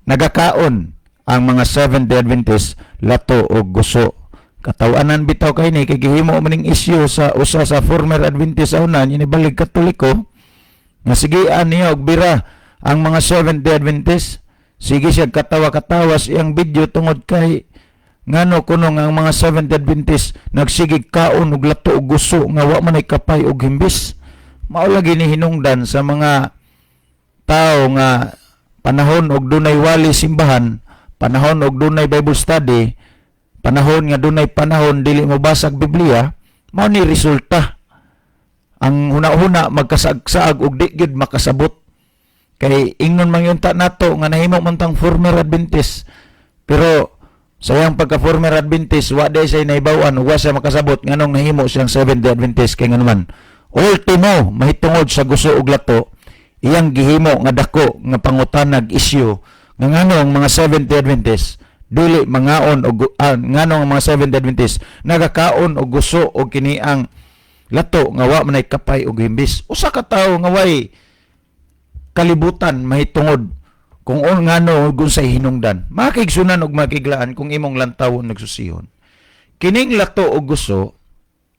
nagakaon ang mga Seventh-day Adventist lato og gusto. Katawanan bitaw kay ni kay gihimo maning isyu sa usa sa former Adventist unan inibalig Katoliko nga sige niya og bira ang mga Seventh-day Adventist. Sige siya katawa-katawa siyang video tungod kay ngano kuno nga ang mga Seventh-day Adventist nagsigig kaon og lato og gusto nga wa man ay kapay og himbis. Mao lagi ni hinungdan sa mga tao nga panahon og dunay wali simbahan, panahon og dunay Bible study, panahon nga dunay panahon dili mo basag Biblia, mao ni resulta. Ang huna-huna magkasagsaag og di gid makasabot. Kay ingnon man yun nato nga nahimo man tang former Adventist. Pero sayang pagka former Adventist, wa day siya naibawan, wa siya makasabot nganong nahimo siyang Seventh-day Adventist kay nganuman. Ultimo, mahitungod sa gusto og lato, iyang gihimo nga dako nga pangutanag isyu nga nganong mga Seventh-day Adventist dili mangaon og nganong mga Seventh-day Adventist nagakaon og gusto og kini ang lato nga wa manay kapay og himbis. Usa ka tawo nga way kalibutan mahitungod kung ngano gun sa hinungdan. Makigsunan og makiglaan kung imong lantawon nagsusihon. Kining lato og gusto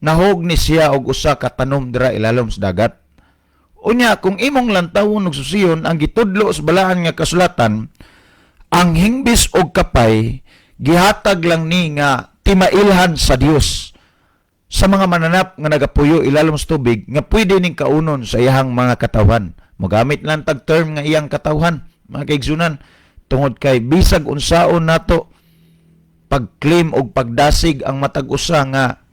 nahog ni siya og usa ka tanom dira ilalom sa dagat. Unya kung imong lantawon nagsusihon ang gitudlo sa balaan nga kasulatan, ang hingbis og kapay gihatag lang ni nga timailhan sa Dios sa mga mananap nga nagapuyo ilalom sa tubig nga pwede ning kaunon sa iyang mga katawhan. Mogamit lang tag term nga iyang katawhan, mga kaigsunan, tungod kay bisag unsaon nato pag-claim og pagdasig ang matag usa nga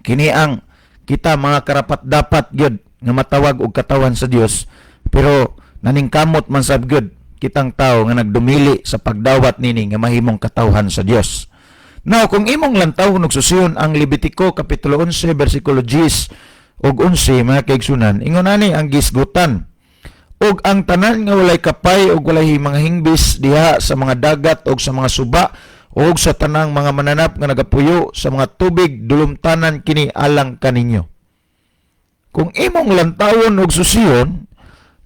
kini ang kita mga karapat dapat gyud nga matawag og katawan sa Dios, pero naningkamot man sab gyud kitang tao nga nagdumili sa pagdawat nini nga mahimong katawhan sa Dios. Now, kung imong lantawon og susiyon ang Levitico kapitulo 11 bersikulo 10 ug 11, mga kaigsunan, ingon ani ang gisgutan ug ang tanan nga walay kapay ug walay mga hingbis diha sa mga dagat ug sa mga suba ug sa tanang mga mananap nga nagapuyo sa mga tubig dulumtanan kini alang kaninyo. Kung imong lantawon og susiyon,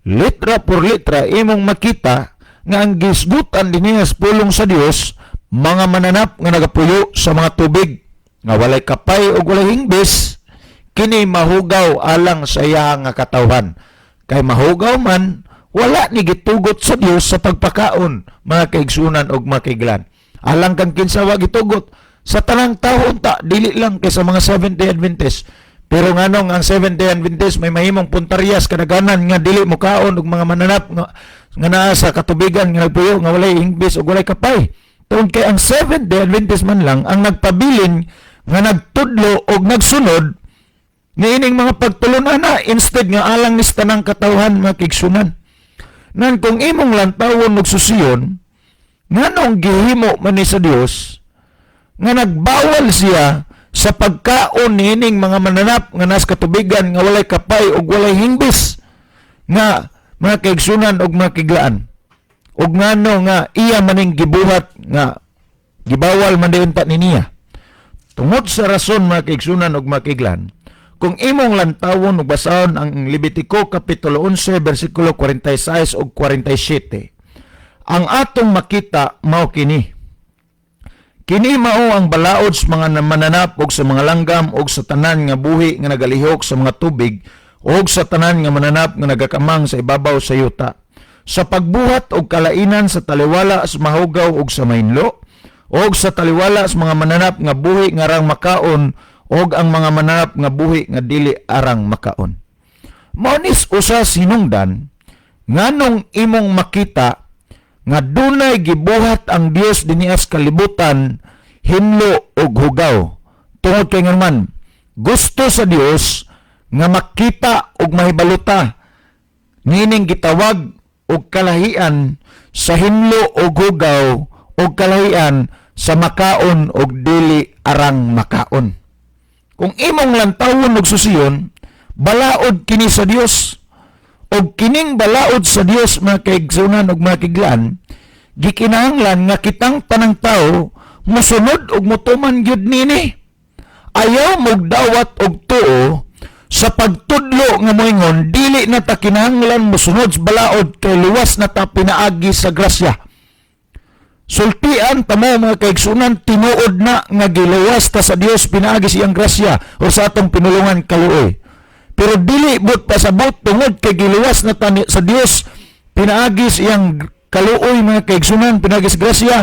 litra por litra imong makita nga ang gisgutan dinhi sa pulong sa Dios, mga mananap nga nagapuyo sa mga tubig nga walay kapay ug walay hingbis, kini mahugaw alang sa iya nga katawhan. Kay mahugaw man, wala ni gitugot sa Dios sa pagpakaon, mga kaigsunan og mga kaiglan. Alang kang kinsa wa gitugot sa tanang tawo ta, dili lang kay sa mga Seventh-day Adventist. Pero nganong ang Seventh-day Adventist may mahimong puntaryas kadaganan nga dili mo kaon og mga mananap nga naa sa katubigan nga nagpuyo nga walay hingbis ug walay kapay. Tungod kay ang Seventh-day Adventist man lang ang nagpabilin nga nagtudlo og nagsunod niining mga pagtulunan na instead nga alang ni tanang katawhan mga kigsunan. Nan kung imong lantawon og susiyon, nganong gihimo man ni sa Dios nga nagbawal siya sa pagkaon niining mga mananap nga nas katubigan nga walay kapay ug walay hingbis nga mga kaigsunan ug mga kiglaan. Ug ngano nga iya maning gibuhat nga gibawal man dayon ta niya. Tungod sa rason mga kaigsunan ug mga kiglaan, kung imong lantawon ug basahon ang Levitico kapitulo 11 bersikulo 46 ug 47, ang atong makita mao kini. Kini mao ang balaod sa mga mananap ug sa mga langgam ug sa tanan nga buhi nga nagalihok sa mga tubig ug sa tanan nga mananap nga nagakamang sa ibabaw sa yuta, sa pagbuhat og kalainan sa taliwala sa mahugaw ug sa mainlo ug sa taliwala sa mga mananap nga buhi nga arang makaon ug ang mga mananap nga buhi nga dili arang makaon. Monis usa sinungdan nganong imong makita nga dunay gibuhat ang Dios dinhi sa kalibutan hinlo ug hugaw. Tungod kay ngaman gusto sa Dios nga makita ug mahibaluta nining gitawag og kalahian sa hinlo ug hugaw ug kalahian sa makaon ug dili arang makaon. Kung imong lantawon og susiyon, balaod kini sa Dios. Og kining balaod sa Dios mga kaigsunan ug mga kiglaan, gikinahanglan nga kitang tanang tawo mosunod ug motuman gyud nini. Ayaw mogdawat og tuo sa pagtudlo nga moingon dili na ta kinahanglan mosunod sa balaod kay luwas na ta pinaagi sa grasya. Sultian tamo mga kaigsunan, tinuod na nga giluwas ta sa Dios pinaagi siyang grasya o sa atong pinulungan kaluoy. Pero dili but pasabot tungod kay giluwas na ta sa Dios pinaagi siyang kaluoy mga kaigsunan, pinaagi sa grasya,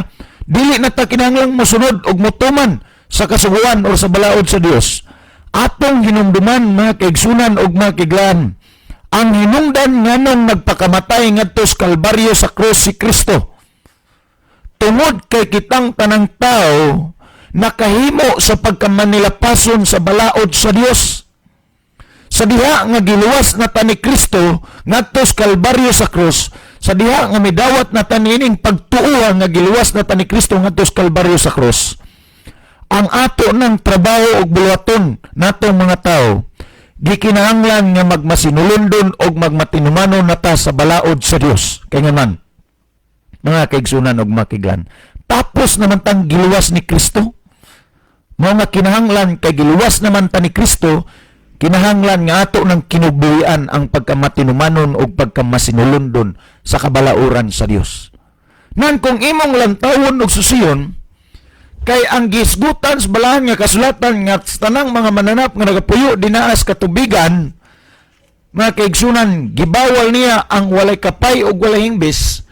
dili na ta kinahanglan mosunod og motuman sa kasuguan o sa balaod sa Dios. Atong hinumduman mga kaigsunan og mga kiglaan, ang hinungdan nganong nagpakamatay ngadto sa Kalbaryo sa krus si Kristo. Tungod kay kitang tanang tao nakahimo sa pagkamanilapason sa balaod sa Dios. Sa diha nga giluwas na ta ni Kristo ngadto sa Kalbaryo sa krus, sa diha nga midawat na tanining pagtuo nga giluwas na ni Kristo ngadto sa Kalbaryo sa krus, ang ato ng trabaho ug buluhaton natong mga tao gikinahanglan nga magmasinulundon og magmatinumanon nata sa balaod sa Dios. Kay nga man, mga kaigsunan og makiglan, tapos naman tang giluwas ni Kristo, mga kinahanglan kay giluwas naman ta ni Kristo, kinahanglan nga ato ng kinubuhian ang pagkamatinumanon o pagkamasinulundon sa kabalauran sa Dios. Nan kung imong lantawon og susiyon, kay ang gisgutan sa balahan nga kasulatan nga tanang mga mananap nga nagapuyo dinaas katubigan, mga kaigsunan, gibawal niya ang walay kapay o walay hingbis,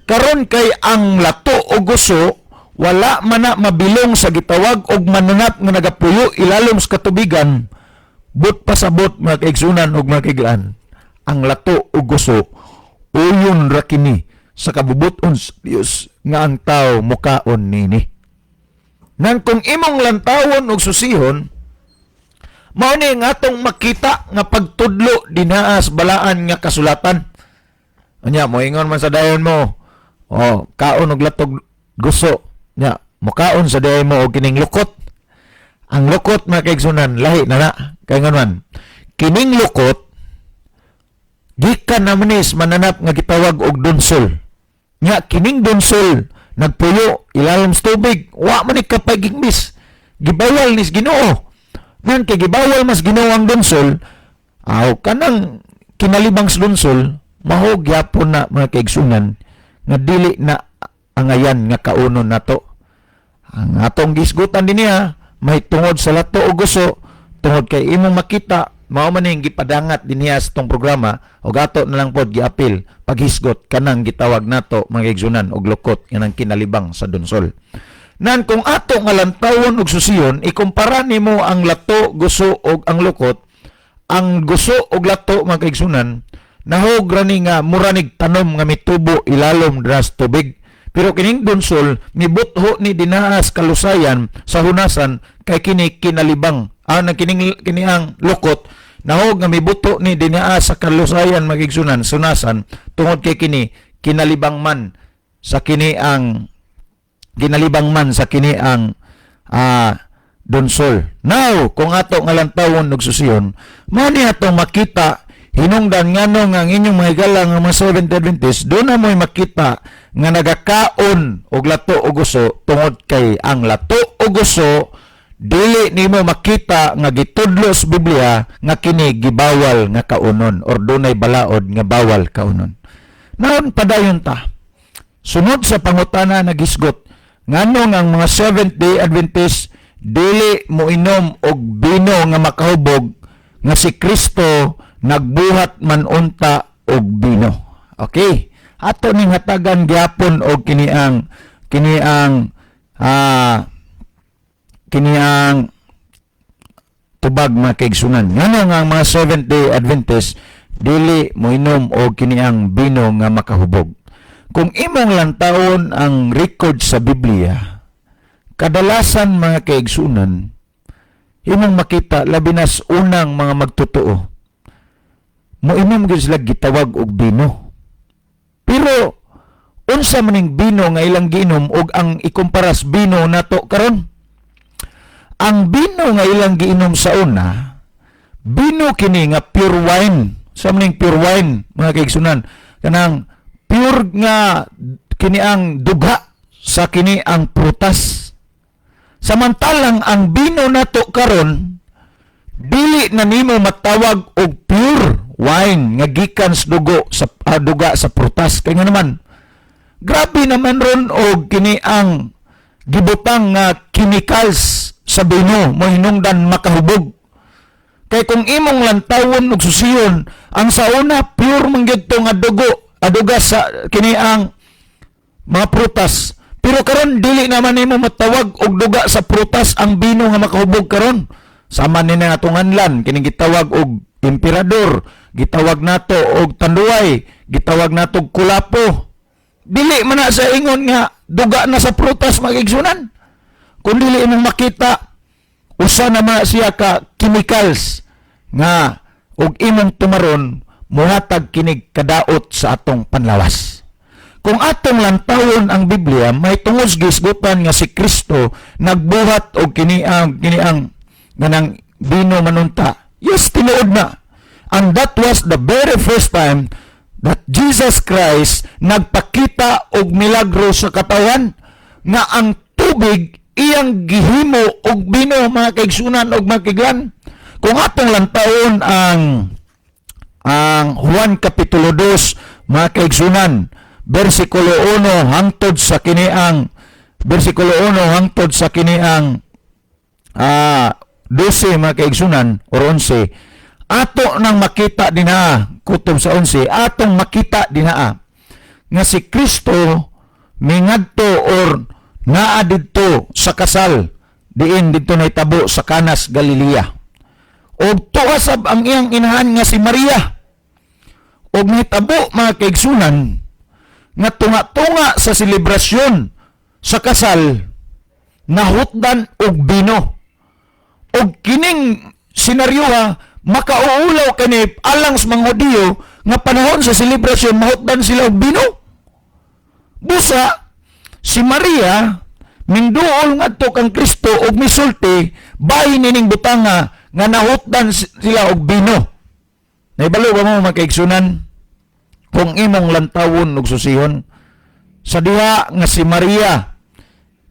karon kay ang lato o guso wala man na mabilong sa gitawag og mananap nga nagapuyo ilalom sa katubigan, but pasabot mga kaigsunan og mga kaiglaan, ang lato o guso uyon ra kini sa kabubuton sa Dios nga ang tao mukaon nini. Nan kung imong lantawon og susihon, mao ni nga atong makita nga pagtudlo dinaa sa balaan nga kasulatan. Anya mo ingon man sa dayon mo, kaon og latog guso, nya mukaon sa dayon mo og kining lukot. Ang lukot mga kaigsunan lahi na kay nganon. Kining lukot gikan namanis mananap nga gitawag og dunsol. Nya kining dunsol nagpuyo ilalom sa tubig, wa man ikapay gigmis, gibawal nis Ginoo. Nan kay gibawal mas Ginoo ang dunsol, kanang kinalibang sa dunsol mahog gyapon na mga kaigsunan nga dili na angayan nga kaunon nato. Ang atong gisgutan din niya may tungod sa lato o guso, tungod kay imong makita, mao man ning gipadangat din niya sa tong programa o gato na lang pod giapil paghisgot kanang gitawag nato mga kaigsunan og lukot kanang kinalibang sa dunsol. Nan kung ato nga lantawon og susiyon, ikumpara nimo ang lato, guso og ang lukot, ang guso og lato mga kaigsunan nahog rani nga muranig tanom nga mitubo ilalom dra sa tubig. Pero kining dunsol mibutho ni dinaas kalusayan sa hunasan kay kini kinalibang. Kini ang lukot nahog nga mibuto ni dinaas sa kalusayan magigsunan sunasan tungod kay kini kinalibang man sa kini ang dunsol. Now, kung ato nga lantawon og susiyon, mao ni atong makita hinungdan ngano nga ang inyong mga higala nga mga Seventh Adventist, doon na mo'y makita nga nagakaon og lato o guso tungod kay ang lato o guso dili nimo makita nga gitudlo sa Biblia nga kini gibawal nga kaunon or dunay balaod nga bawal kaunon. Naon padayon ta, sunod sa pangutana nagisgot ngano nga ang mga Seventh-day Adventist dili mo inom og bino nga makahubog nga si Kristo nagbuhat man unta og bino. Okay, ato ning hatagan gyapon og kini ang tubag mga kaigsunan. Ngano nga ang mga Seventh-day Adventist dili mo inom og kini ang bino nga makahubog. Kung imong lantawon ang record sa Biblia, kadalasan mga kaigsunan imong makita labi nas unang mga magtotoo moinom gyud sila gitawag og bino. Pero unsa maning bino nga ilang giinom og ang ikumparas bino nato karon? Ang bino nga ilang giinom sa una, bino kini nga pure wine. Sa maning pure wine mga kaigsunan, kanang pure nga kini ang dugha sa kini ang prutas. Samantalang ang bino nato karon dili na nimo matawag og pure wine nga gikan sa duga sa prutas. Kaya nga naman grabe naman ron og kini ang gibutang nga chemicals sa bino mo hinungdan makahubog. Kay kung imong lantawon og susiyon, ang sa una pure man gyud to nga duga sa kini ang mga prutas. Pero karon dili naman nimo matawag og duga sa prutas ang bino nga makahubog karon. Sama ni nga tunganlan kining gitawag og emperador, gitawag nato og tanduay, gitawag nato og kulapo. Dili man na sa ingon nga duga na sa prutas magigsunan. Kung dili imong makita usa na siya ka chemicals nga og imong tumaron muhatag kinig kadaot sa atong panlawas. Kung atong lantawon ang Biblia, may tungod gisgutan nga si Kristo nagbuhat og kiniang ganang bino manunta. Yes, tinuod na. And that was the very first time that Jesus Christ nagpakita og milagro sa katawan nga ang tubig iyang gihimo og bino, mga kaigsunan og mga kaiglan. Kung atong lantawon ang Juan Kapitulo 2, mga kaigsunan, versikulo 1 hangtod sa kiniang 12, mga kaigsunan, or 11, ato nang makita dinha, kutob sa 11, atong makita dinha nga si Kristo mingadto or naa didto sa kasal diin didto nahitabo sa Canas, Galilea. Og tuwa sab ang iyang inahan nga si Maria. Og nahitabo, mga kaigsunan, nga tunga-tunga sa selebrasyon sa kasal nahutdan og bino. Og kining senaryo makauulaw kani alang sa mga Hudiyo nga panahon sa selebrasyon mahutdan sila og bino. Busa si Maria minduol ngadto kang Kristo og misulti bahin nining butanga nga nahutdan sila og bino. Naibalo ba mo, mga kaigsunan? Kung imong lantawon ug susihon sa diha nga si Maria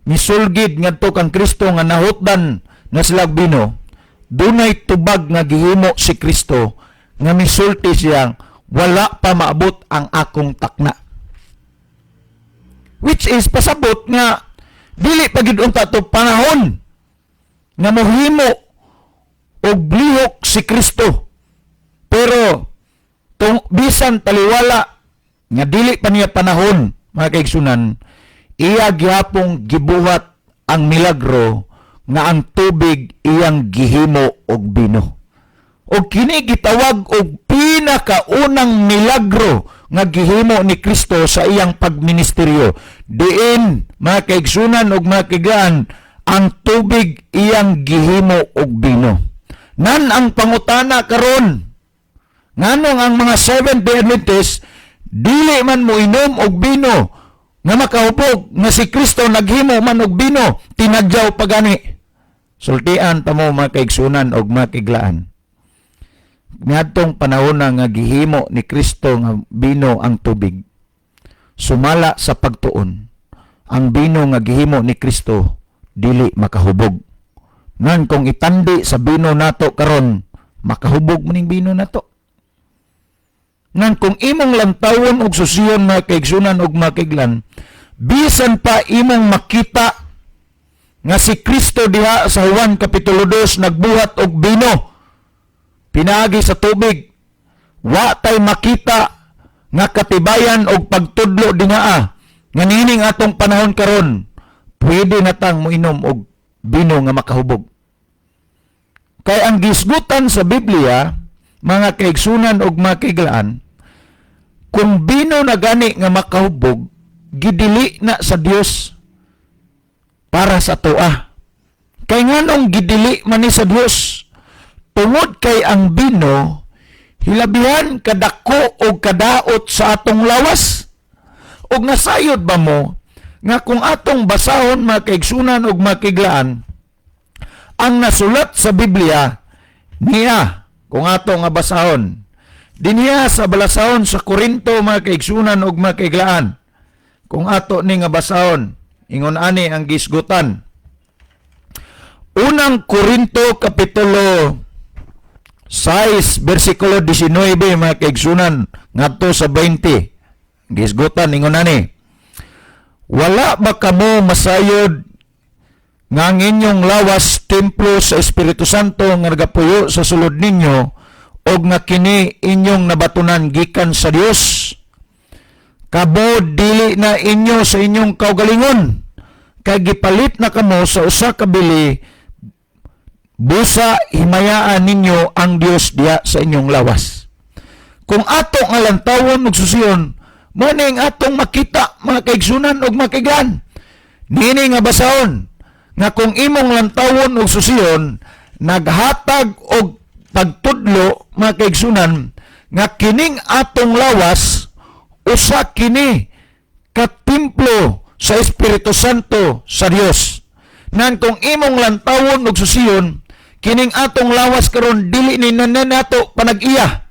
misulgid ngadto kang Kristo nga nahutdan na sila og bino, dunay tubag nga gihimo si Kristo nga misulti siyang wala pa maabot ang akong takna. Which is pasabot nga dili pa gid unta to panahon nga mohimo og lihok si Kristo. Pero bisan taliwala nga dili pa niya panahon, mga kaigsunan, iya gihapong gibuhat ang milagro nga ang tubig iyang gihimo og bino. O kini gitawag og pinakaunang milagro nga gihimo ni Kristo sa iyang pagministeryo. Diin, mga kaigsunan og mga kaigaan, ang tubig iyang gihimo og bino. Nan ang pangutana karon, nganong ang mga Seventh-day Adventists dili man mo inom og bino nga makahubog nga si Kristo naghimo man og bino, tinadyaw pa gani. Sultian ta mo, mga kaigsunan og mga kaiglaan. Ngadtong panahon nga gihimo ni Kristo nga bino ang tubig, sumala sa pagtuon, ang bino nga gihimo ni Kristo dili makahubog. Nan kung itandi sa bino nato karon, makahubog maning bino nato. Nan kung imong lantawon og susiyon, mga kaigsunan og mga kaiglan, bisan pa imong makita nga si Kristo diha sa Juan Kapitulo 2 nagbuhat og bino pinaagi sa tubig, wa tay makita nga katibayan og pagtudlo dinaa nga nining atong panahon karon pwede natang moinom og bino nga makahubog. Kay ang gisgutan sa Biblia, mga kaigsunan og mga kaiglaan, kung bino na gani nga makahubog, gidili na sa Dios para sa toa. Kay nganong gidili man ni sa Dios? Tungod kay ang bino hilabihan kadako o kadaot sa atong lawas. Og nasayod ba mo nga kung atong basahon, mga kaigsunan og mga kaiglaan, ang nasulat sa Biblia niya, kung ato nga basahon dinhiya sa balasahon sa Korinto, mga kaigsunan og mga kaiglaan, kung ato ni nga basahon, ingon ani ang gisgutan. Unang Korinto Kapitulo 6 versikulo 19, mga kaigsunan ngadto sa 20, gisgutan ingon ani, wala ba kamo masayod nga ang inyong lawas templo sa Espiritu Santo nga nagapuyo sa sulod ninyo og nga kini inyong nabatunan gikan sa Dios? Kabo dili na inyo sa inyong kaugalingon, kay gipalit na kamo sa usa ka bili, busa himayaan ninyo ang Dios diya sa inyong lawas. Kung ato nga lantawon og susiyon, mo ning atong makita, mga kaigsunan og mga kaiglan, nini nga basahon nga kung imong lantawon og susiyon naghatag og pagtudlo, mga kaigsunan, nga kining atong lawas usa kini templo sa Espiritu Santo sa Dios. Nan kung imong lantawon ug susiyon, kining atong lawas karon dili ni nato panag-iya.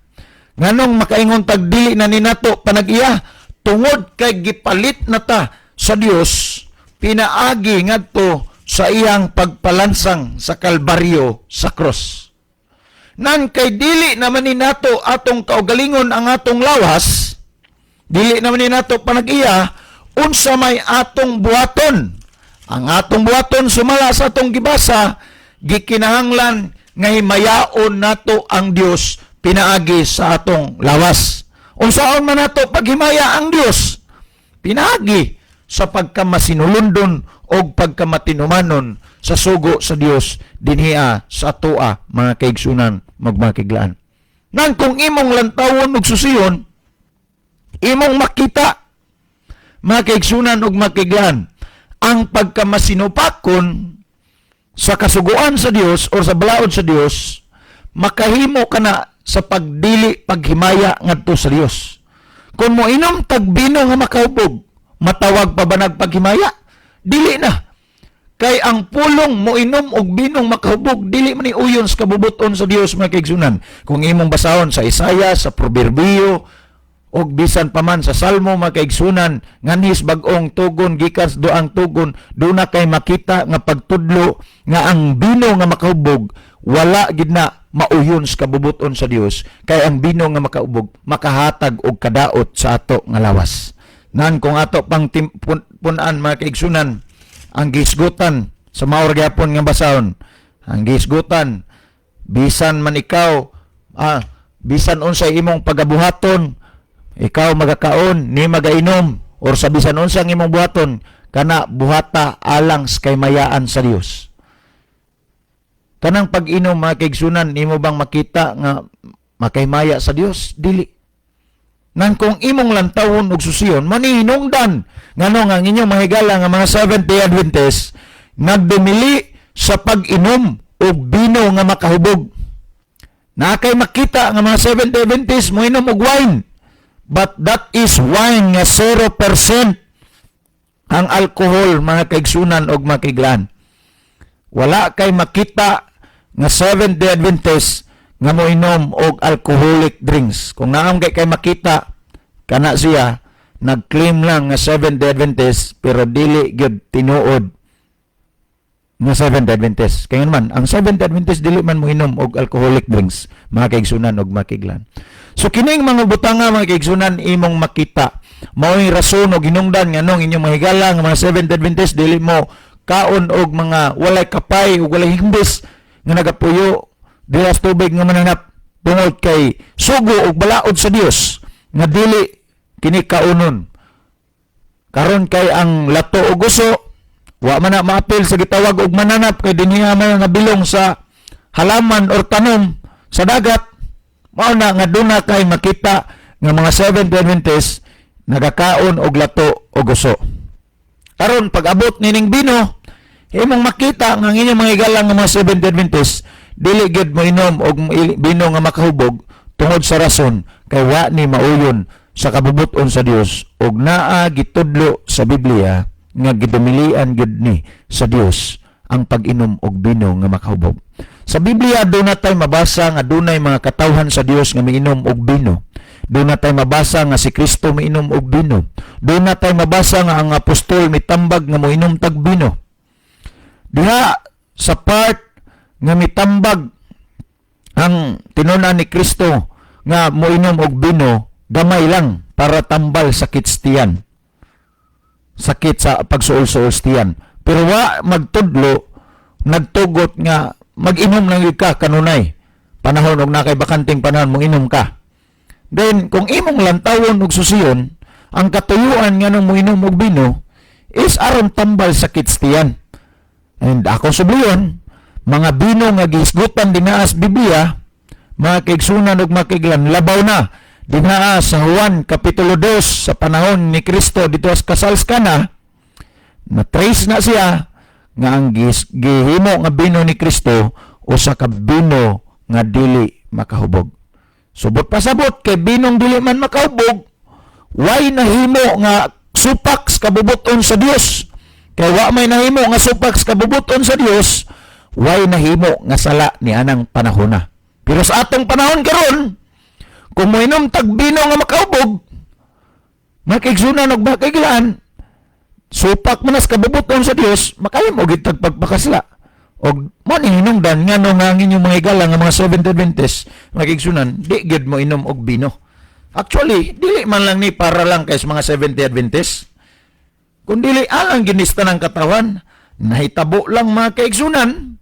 Nganong makaingon tag dili na ni nato panag-iya tungod kay gipalit na ta sa Dios pinaagi ngadto sa iyang pagpalansang sa Kalbaryo sa cross. Nan kay dili naman ni nato atong kaugalingon ang atong lawas, dili naman ni nato panag-iya, unsa may atong buhaton. Ang atong buhaton sumala sa atong gibasa, gikinahanglan nga himayaon nato ang Dios pinaagi sa atong lawas. Unsaon man nato paghimaya ang Dios? Pinaagi sa pagkamasinulundon o pagkamatinumanon sa sugo sa Dios dinhiya sa atoa mga kaigsunan magmakiglaan. Nang kung imong lantawon ug susiyon, imong makita mga kaigsunan ug makiglaan ang pagkamasinupakon sa kasuguan sa Dios o sa balaod sa Dios, makahimo ka na sa pagdili paghimaya ngadto sa Dios. Kung mo inom tagbino nga makahubog, matawag pa ba nagpaghimaya? Dili na. Kay ang pulong mo inom og binong makahubog, dili man ni uyon sa kabubuton sa Dios mga kaigsunan. Kung imong basahon sa Isaya, sa Proverbio, og bisan pa man sa Salmo mga kaigsunan, nganhis bag-ong tugon gikan sa duang tugon, do na kay makita nga pagtudlo nga ang bino nga makahubog wala gid na mauyon sa kabubuton sa Dios, kay ang bino nga makahubog makahatag og kadaot sa ato nga lawas. Nan kung ato pang punan mga kaigsunan, ang gisgutan sa maor gyapon nga basahon, ang gisgutan bisan man ikaw bisan unsay imong pagabuhaton, ikaw magakaon ni magainom or sa bisan unsang imong buhaton, kana buhata alang sa kaymayaan sa Dios. Kanang pag-inom mga kaigsunan, imo bang makita nga makaymaya sa Dios? Dili. Nang kung imong lantawon ug susiyon, manihinungdan nganong ang inyong mahigala nga mga Seventh-day Adventist nagdumili sa pag-inom og bino nga makahubog. Nakay makita nga mga Seventh-day Adventist mo inom og wine. But that is wine nga 0% ang alcohol mga kaigsunan og makiglan. Wala kay makita nga Seventh-day Adventist nga mo inom og alcoholic drinks. Kung naam kay makita, kana siya nag-claim lang nga Seventh-day Adventist pero dili gyud tinuod nga Seventh-day Adventist. Kaya man, ang Seventh-day Adventist dili man mo inom og alcoholic drinks mga kaigsunan og makiglan. So kining mga butanga mga kaigsunan imong makita, mao'y rason og hinungdan nganong inyong mahigala nga mga Seventh-day Adventist dili mo kaon og mga walay kapay ug walay himbis nga nagapuyo diha sa tubig nga mananap tungod kay sugo ug balaod sa Dios nga dili kini kaunon. Karon kay ang lato ug guso wa man na maapil sa gitawag og mananap kay dinhiya man nga bilong sa halaman or tanom sa dagat. Mao na nga duna kay makita nga mga Seventh-day Adventist nagakaon og lato o guso. Karon pag abot nining bino, imong makita nga inyong mga igalang nga mga Seventh-day Adventist dili gid mo inom og bino nga makahubog tungod sa rason kay wa ni mauyon sa kabubuton sa Dios og naa gitudlo sa Biblia nga gidumilian gid ni sa Dios ang pag-inom og bino nga makahubog. Sa Biblia do na tay mabasa nga dunay mga katawhan sa Dios nga miinom og bino. Do na tay mabasa nga si Kristo miinom og bino. Do na tay mabasa nga ang apostol mitambag nga moinom tag bino. Diha sa part nga mitambag ang tinunan ni Kristo nga moinom og bino, gamay lang para tambal sakit tiyan. Sakit sa pagsuol-suol tiyan. Pero wa magtudlo, nagtugot nga mag-inom lang ka kanunay. Panahon og nakay bakanting panahon mong inom ka. Then kung imong lantawon og susiyon, ang katuyuan nga nung moinom og bino is aron tambal sakit tiyan. And ako subliyon, mga bino nga gisgutan dinaas Biblia, mga kaigsunan ug makiglan, labaw na dinaa sa Juan Kapitulo 2 sa panahon ni Kristo dito sa kasalskana, na trace na siya nga ang gihimo nga bino ni Kristo o sa kabino nga dili makahubog. Subot pasabot kay binong dili man makahubog, why nahimo nga supak sa kabubuton sa Dios. Kay wa may nahimo nga supak sa kabubuton sa Dios, way nahimo nga sala ni anang panahon na. Pero sa atong panahon karon, kung moinom tagbino nga makaubog, makigsunan og makiglan, supak man sa kabubuton sa Dios, makahimo gid tag pagpakasla. Og mo ni hinungdan nga no nga ang inyong mga igala nga mga Seventh Adventists makigsunan, di gid mo inom og bino. Actually, dili man lang ni para lang kay sa mga Seventh Adventists. Kung dili alang ginista ng katawan, nahitabo lang mga kaigsunan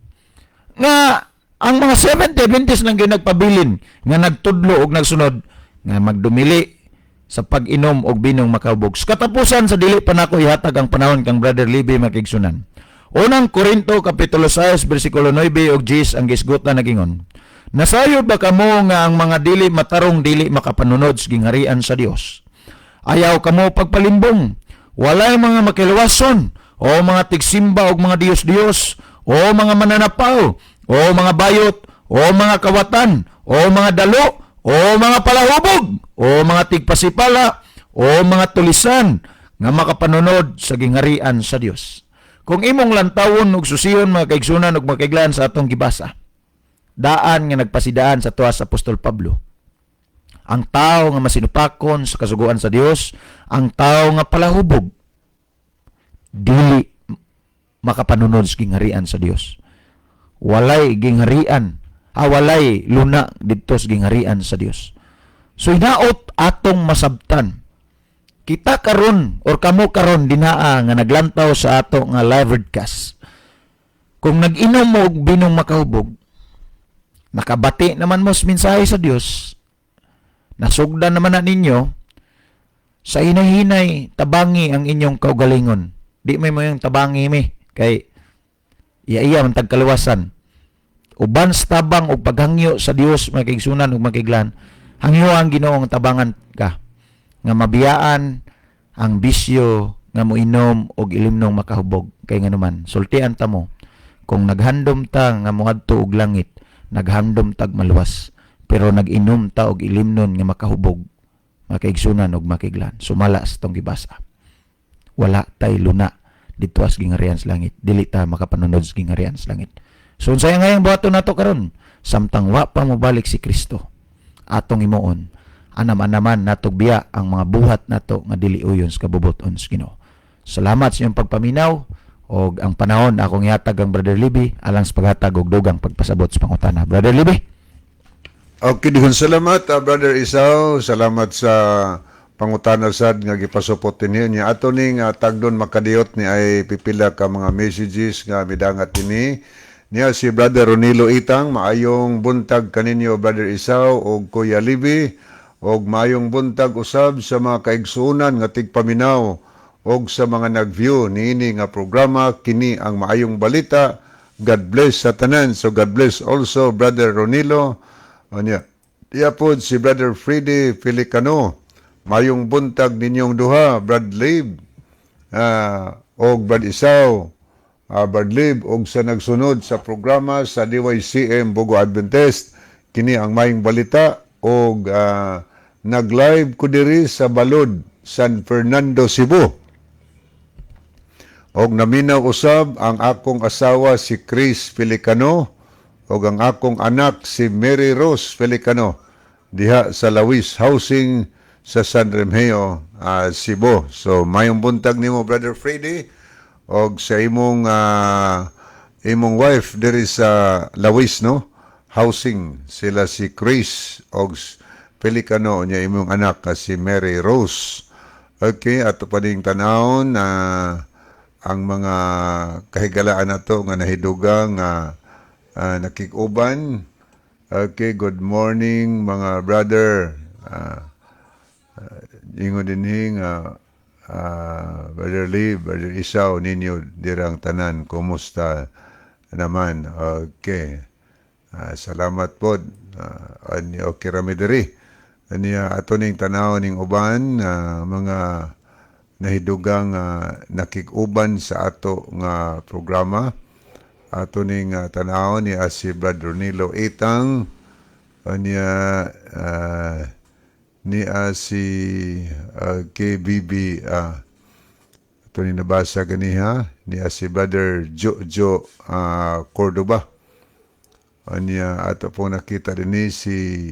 nga ang mga Seventh Adventists lang ginagpabilin nga nagtudlo og nagsunod nga magdumili sa pag-inom og binong makaubog. Sa katapusan sa dili pa nako ihatag ang panahon kang Brother Libby makigsunan. Unang Korinto kapitulo 6 bersikulo 9 og 10 ang gisgutan nagingon. Nasayod ba kamo nga ang mga dili matarong dili makapanunod sa gingharian sa Dios? Ayaw kamo pagpalimbong. Walay mga makiluwason o mga tigsimba og mga Dios-Dios o mga mananapaw o mga bayot o mga kawatan o mga dalo o mga palahubog o mga tigpasipala o mga tulisan nga makapanunod sa gingharian sa Dios. Kung imong lantawon ug susiyon mga kaigsunan ug makiglan sa atong gibasa, daan nga nagpasidaan sa tuwas Apostol Pablo. Ang tao nga masinupakon sa kasuguan sa Dios, ang tao nga palahubog, dili makapanunod sa gingharian sa Dios. Walay gingharian, walay luna dito sa gingharian sa Dios. So hinaot atong masabtan. Kita karon or kamo karon dinaa nga naglantaw sa ato nga live broadcast. Kung nag-inom mo og binong makahubog, nakabati naman mo sa mensahe sa Dios, nasugdan naman na ninyo, sa hinay-hinay, tabangi ang inyong kaugalingon. Di may mo yung tabangi mi, kay iya man tagkaluwasan. Uban sa tabang o paghangyo sa Dios, makigsunan o makiglan, hangyo ang Ginoong tabangan ka, nga mabiyaan ang bisyo nga moinom og ilimnong makahubog. Kay nga naman, sultian ta mo, kung naghandom ta nga moadto og langit, naghandom tag maluwas, pero nag-inom ta og ilimnon nga makahubog, makaigsunan og makiglan. Sumala sa tong gibasa. Wala tay luna dito as gingharian sa langit. Dili ta makapanunod sa gingharian sa langit. So unsay ngayong buhaton nato karon? Samtang wa pa mobalik si Kristo, atong imuon, anam-anaman natog biya ang mga buhat nato nga dili uyon sa kabubuton sa Ginoo. Salamat sa inyong pagpaminaw og ang panahon akong ihatag ang Brother Libby alang sa paghatag og dugang pagpasabot sa pangutana. Brother Libby. Okay, dihon salamat, Brother Isaw. Salamat sa pangutana sad nga gipasupot ninyo niya. Ato ning tagdon makadiyot ni ay pipila ka mga messages nga midangat ini. Niya si Brother Ronilo Itang, maayong buntag kaninyo Brother Isaw og Kuya Libby, og maayong buntag usab sa mga kaigsunan nga tigpaminaw og sa mga nag-view niini nga programa kini ang maayong balita. God bless sa tanan. So God bless also Brother Ronilo. Anya, po si Brother Freddy Filicano. Mayong buntag ninyong duha, Brad Lib, og Brad Isaw, Brad Lib, og sa nagsunod sa programa sa DYCM Bogo Adventist, kini ang mayong balita, og nag-live ko diri sa Balod, San Fernando, Cebu. Og naminaw usab ang akong asawa si Chris Filicano, o ang akong anak si Mary Rose Felicano diha sa Lawis Housing sa San Remigio, Cebu. So mayong buntag nimo Brother Freddy og sa imong wife diri sa Lawis, no? Housing sila si Chris og Felicano nya imong anak si Mary Rose. Okay, ato pa ding tanawon ang mga kahigalaan nato nga nahidugang nakikuban. Okay, good morning mga brother. Ingon dinhi Brother Lee, Brother Isaw ninyo dirang tanan, kumusta naman? Okay. Salamat po. Okay rami diri. Aniya ato ning tanaw ning uban mga nahidugang nakikuban sa ato nga programa. Ato ning tanaw ni si Brother Nilo Itang, niya ni si KBB Ito ni nabasa ganiha niya si Brother Jojo Cordoba. Anya ato pong nakita din ni si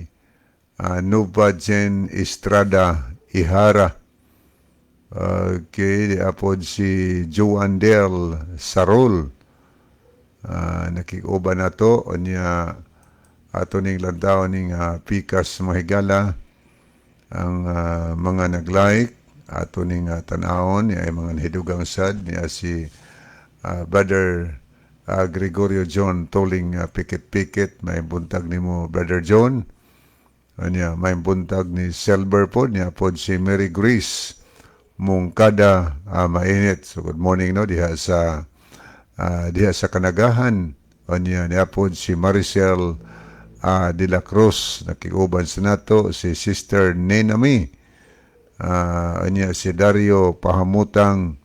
Nova Jen Estrada Ihara. Okay, apod si Joan Del Sarol. Nakikuba na to. Anya ato ning lantaw ning Pikas Mahigala. Ang mga nag-like ato ning tan-awon ay mga hidugang sad niya si Brother Gregorio John Toling Pikit-Pikit. May buntag nimo Brother John. Anya may buntag ni Silver po niya pod si Mary Grace Mungkada mainit. So good morning no diha sa Kanagahan. Anya niya pod si Maricel de la Cruz nakikuban sa nato si Sister Nenami. Anya si Dario Pahamutang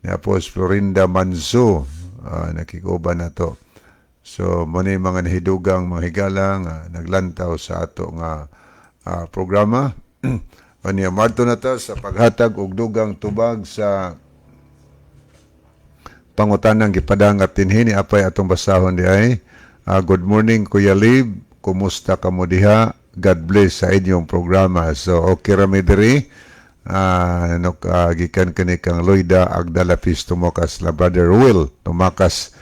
niya po si Florinda Manzo nakikuban na to. So muna mga nahidugang mga higala nga naglantaw sa ato nga programa. Anya marto na ta sa paghatag og dugang tubag sa pangutanang gipadangat dinhi ni apay atong basahon di ay. Good morning Kuya Lib, kumusta ka mo diha? God bless sa inyong programa. So okay ra mi diri. Gikan kani kang Loida Agdalapis tumakas la Brother Will tumakas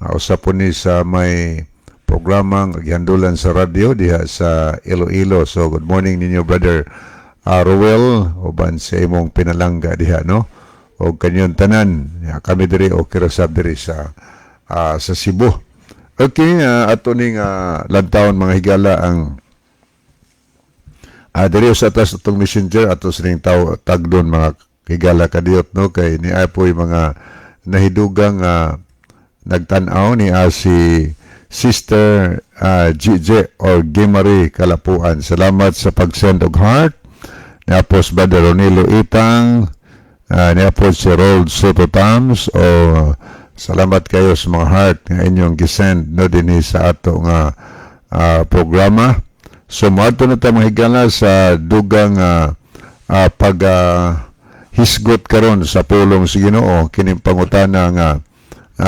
usapon ni sa may programang gihandulan sa radio diha sa Iloilo. So good morning ninyo Brother Rowell uban sa imong pinalangga diha no o kanyon tanan kami diri o kirasab diri sa Cebu. Okay, ato ning lantawon mga higala ang diri sa atas itong messenger ato sining tagdon mga higala kadiyot no kay ni apoy mga nahidugang nagtan-aw ni si Sister GJ or Gimari Kalapuan. Salamat sa pag-send og heart. Niapos Brother Ronilo Itang, niapos si Rold Soto Tams o salamat kayo sa mga heart nga inyong gisend no dinhi sa ato nga programa. So maadto na ta mga higala sa dugang pag hisgot karon sa pulong sa Ginoo kining pangutana nga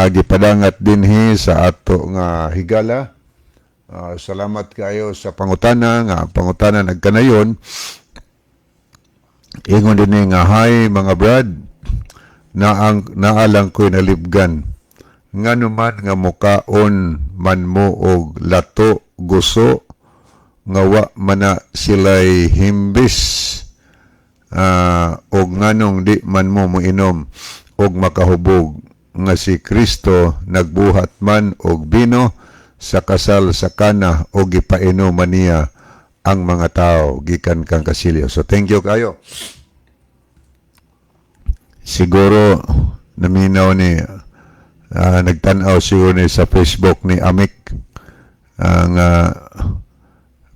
gipadangat dinhi sa ato nga higala. Salamat kayo sa pangutana nga pangutana nagkanayon. Ingon din nga hi mga brad naalang ko'y nalibgan nga naman nga mukaon man mo og lato guso nga wa mana sila'y himbis og nganong di man mo moinom og makahubog nga si Kristo nagbuhat man og bino sa kasal sa kana og gipainom man niya ang mga tao gikan kang kasilyo. So thank you kayo. Siguro naminaw ni nagtan-aw siguro ni sa Facebook ni Amik ang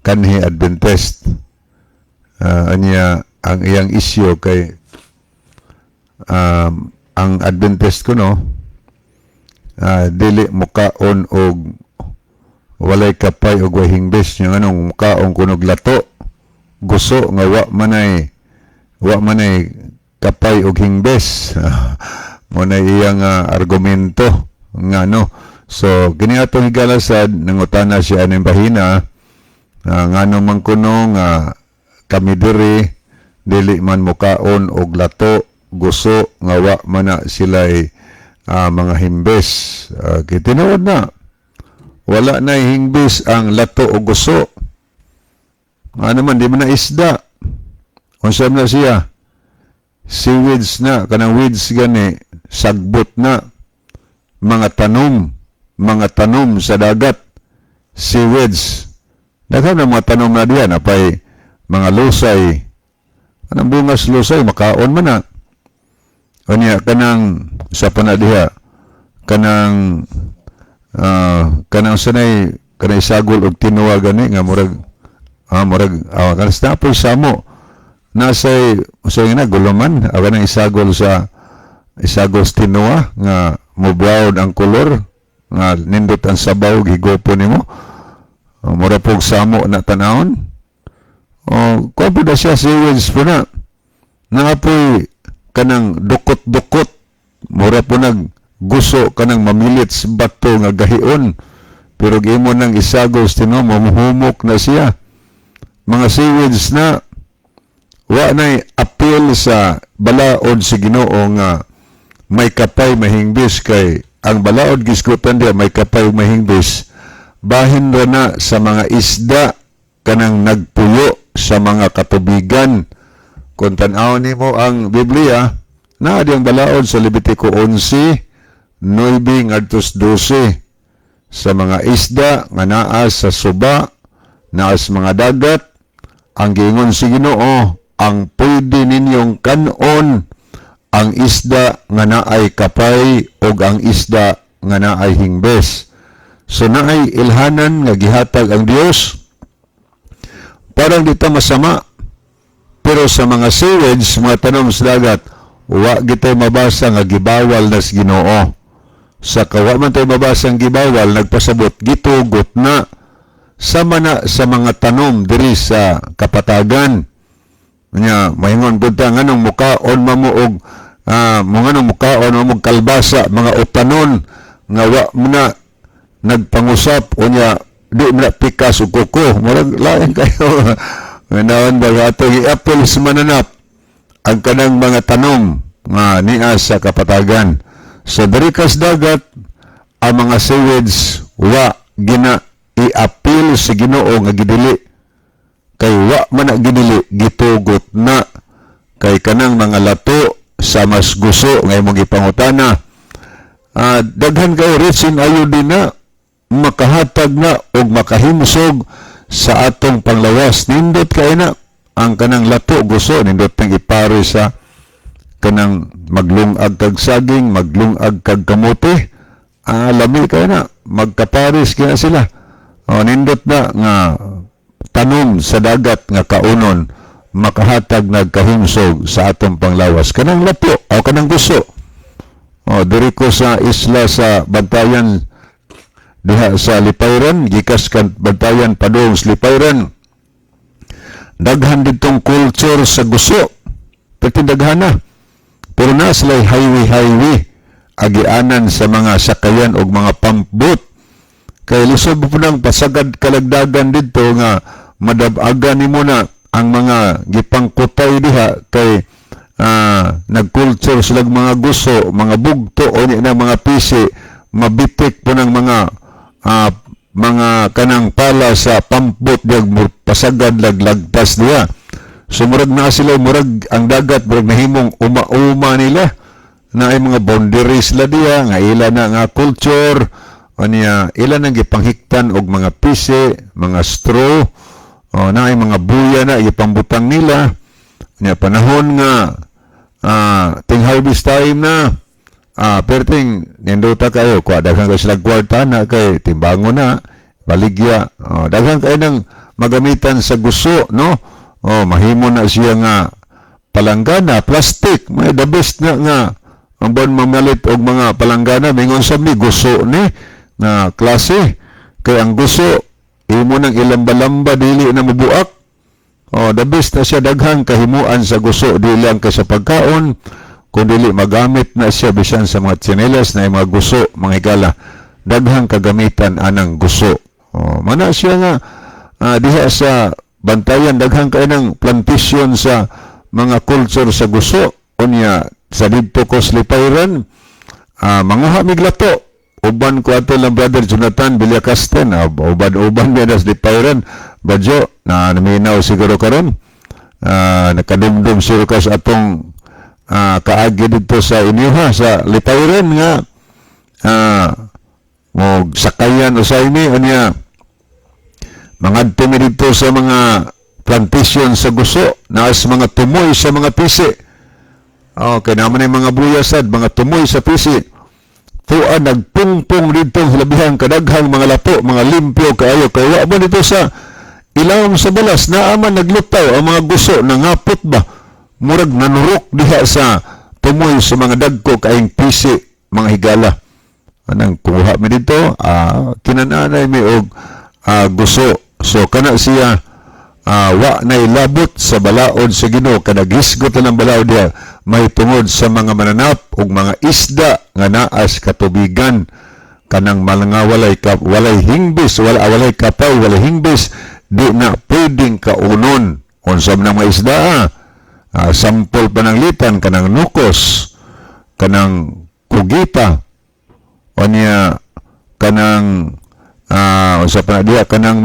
kanhi Adventist anya ang iyang isyu kay ang Adventist ko no dili mukaon og walay kapay og wahingbes yung anong mukaon kunog lato gusto nga wa manay kapay og hingbes mo na iyang argumento nga no. So kini atong higalasad nangutana siya aning bahina ngano man kuno nga kami diri dili man mukaon og lato gusto nga wa man sila'y mga himbes. Tinuod na wala na hingbes ang lato o gusto. Ano man di man na isda. Unsa na siya? Seaweeds na kanang weeds gani sagbot na mga tanom sa dagat seaweeds. Daghan na mga tanom na diyan apay mga lusay. Anong bungas lusay makaon man na. Unya kanang sa panadiha kanang sanay kanay sagol og tinuwa gani nga murag kanas tapoy samo nasay na guluman kanang isagol sa tinuwa nga mo brown ang kolor nga nindot ang sabaw gigopo nimo mura pog samo na tanawon ko po na siya seaweeds po na naapoy kanang dukot-dukot mura po guso ka ng mamilit sa bato nga gahion. Pero gimo nang isagos tino, mamuhumok na siya. Mga seaweeds na, wa na'y appeal sa balaod si Ginoo nga may kapay mahingbis kay ang balaod gisgutan dia may kapay mahingbis. Bahin ra na sa mga isda kanang nagpuyo sa mga katubigan. Kung tanaw nimo ang Biblia, na diyang balaod sa Levitico 11, 9 ngadtos 12 sa mga isda nga naa sa suba, naa sa mga dagat. Ang giingon si Ginoo, ang pwede ninyong kanon ang isda nga naay kapay o ang isda nga naay hingbes. So naay ilhanan nga gihatag ang Dios. Parang dito masama. Pero sa mga seaweeds, mga tanom sa dagat, wa gito mabasa nga gibawal na sa Ginoo. Sa kawa man tayo mabasa ang gibawal, nagpasabot, gitugot na sama na sa mga tanom diri sa kapatagan. Nya mahingon budta nganong mukaon mamuog nganong mukaon mamug kalbasa mga utanon nga wa na nagpangusap unya di na pikas ug kuko murag lain kayo nganaon ba ato i-apple sa mananap ang kanang mga tanom nga niya sa kapatagan. Sa dirikas dagat ang mga seaweeds wa gina i-appeal sa Ginoo nga gidili kay wa man na ginili gitugot na kay kanang mga lato sa mas guso nga imong gipangutana. Daghan kayo ritsin ayo din na makahatag na og makahimsog sa atong panglawas. Nindot kay na ang kanang lato guso nindot nang ipare sa kanang maglungag kag saging, maglungag kag kamote. Lami kay na magkapares kaya sila. Nindot na nga tanom sa dagat nga kaunon makahatag nagkahimsog sa atong panglawas kanang lato o kanang guso. Diri ko sa isla sa Bantayan diha sa Lipayran, gikas kan Bantayan padung sa Lipayran. Daghan ditong culture sa guso. Pati daghan na. Pero na sila highway agianan sa mga sakayan og mga pampboat. Kay lisod po nang pasagad kalagdagan dito nga madabagan nimo na ang mga gipangkutay diha kay nagkulture sila mga guso, mga bugto o na mga pisi, mabitik po ng mga kanang pala sa pampot diag pasagad laglagtas diha. Sumurag na sila murag ang dagat murag nahimong uma-uma nila na ay mga boundaries la diha nga ila na nga culture aniya ila nang gipanghiktan og mga pisi, mga straw, na ay mga buya na ipambutang nila. Nya panahon nga ting harvest time na perting ninduta kayo kuha daghang kayo sila kwarta na kay timbango na baligya. Daghang kayo nang magamitan sa guso, no? Mahimo na siya nga palanggana, plastic, may the best nga ang bon mamalit og mga palanggana mingon sa mi guso ni na klase kay ang guso imo nang ilamba-lamba dili na mabuak. The best na siya daghang kahimuan sa guso dili lang kay sa pagkaon kun dili magamit na siya bisan sa mga tsinelas na mga guso mga higala daghang kagamitan anang guso. Mana siya nga diha sa Bantayan daghang kay ng plantation sa mga culture sa guso unya sa didto ko sa Lipayran mga hamiglato uban ko ato lang brother Jonathan Villacastan uban biya sa Lipayran badyo na naminaw siguro karon nakadumdum siguro ka sa atong kaagi dito sa inyo sa Lipayran nga mo sakayan usay ni unya mga tumi dito sa mga plantation sa guso na sa mga tumoy sa mga pisi. Kaya naman yung mga buyasad, mga tumoy sa pisi. Tuan nagpungpong dito labihan kadaghang mga lato, mga limpyo kaayo. Kaya mo dito sa ilawom sa balas na aman naglutaw ang mga guso nangapot ba. Murag nanurok diha sa tumoy sa mga dagko kaayong pisi, mga higala. Anang kumuha mi dito, kinananay mi og guso. So kana siya wa nay labot sa balaod sa Ginoo, kanagisgot ng balaod diha may tungod sa mga mananap ug mga isda nga naas katubigan, kanang mga walay hingbis, walay kapaw, walay hingbis, di na pwedeng kaunon. Unsam na mga isda, sampol pananglitan, kanang nukos, kanang kugita, o niya, kanang, unsa pa na diya, kanang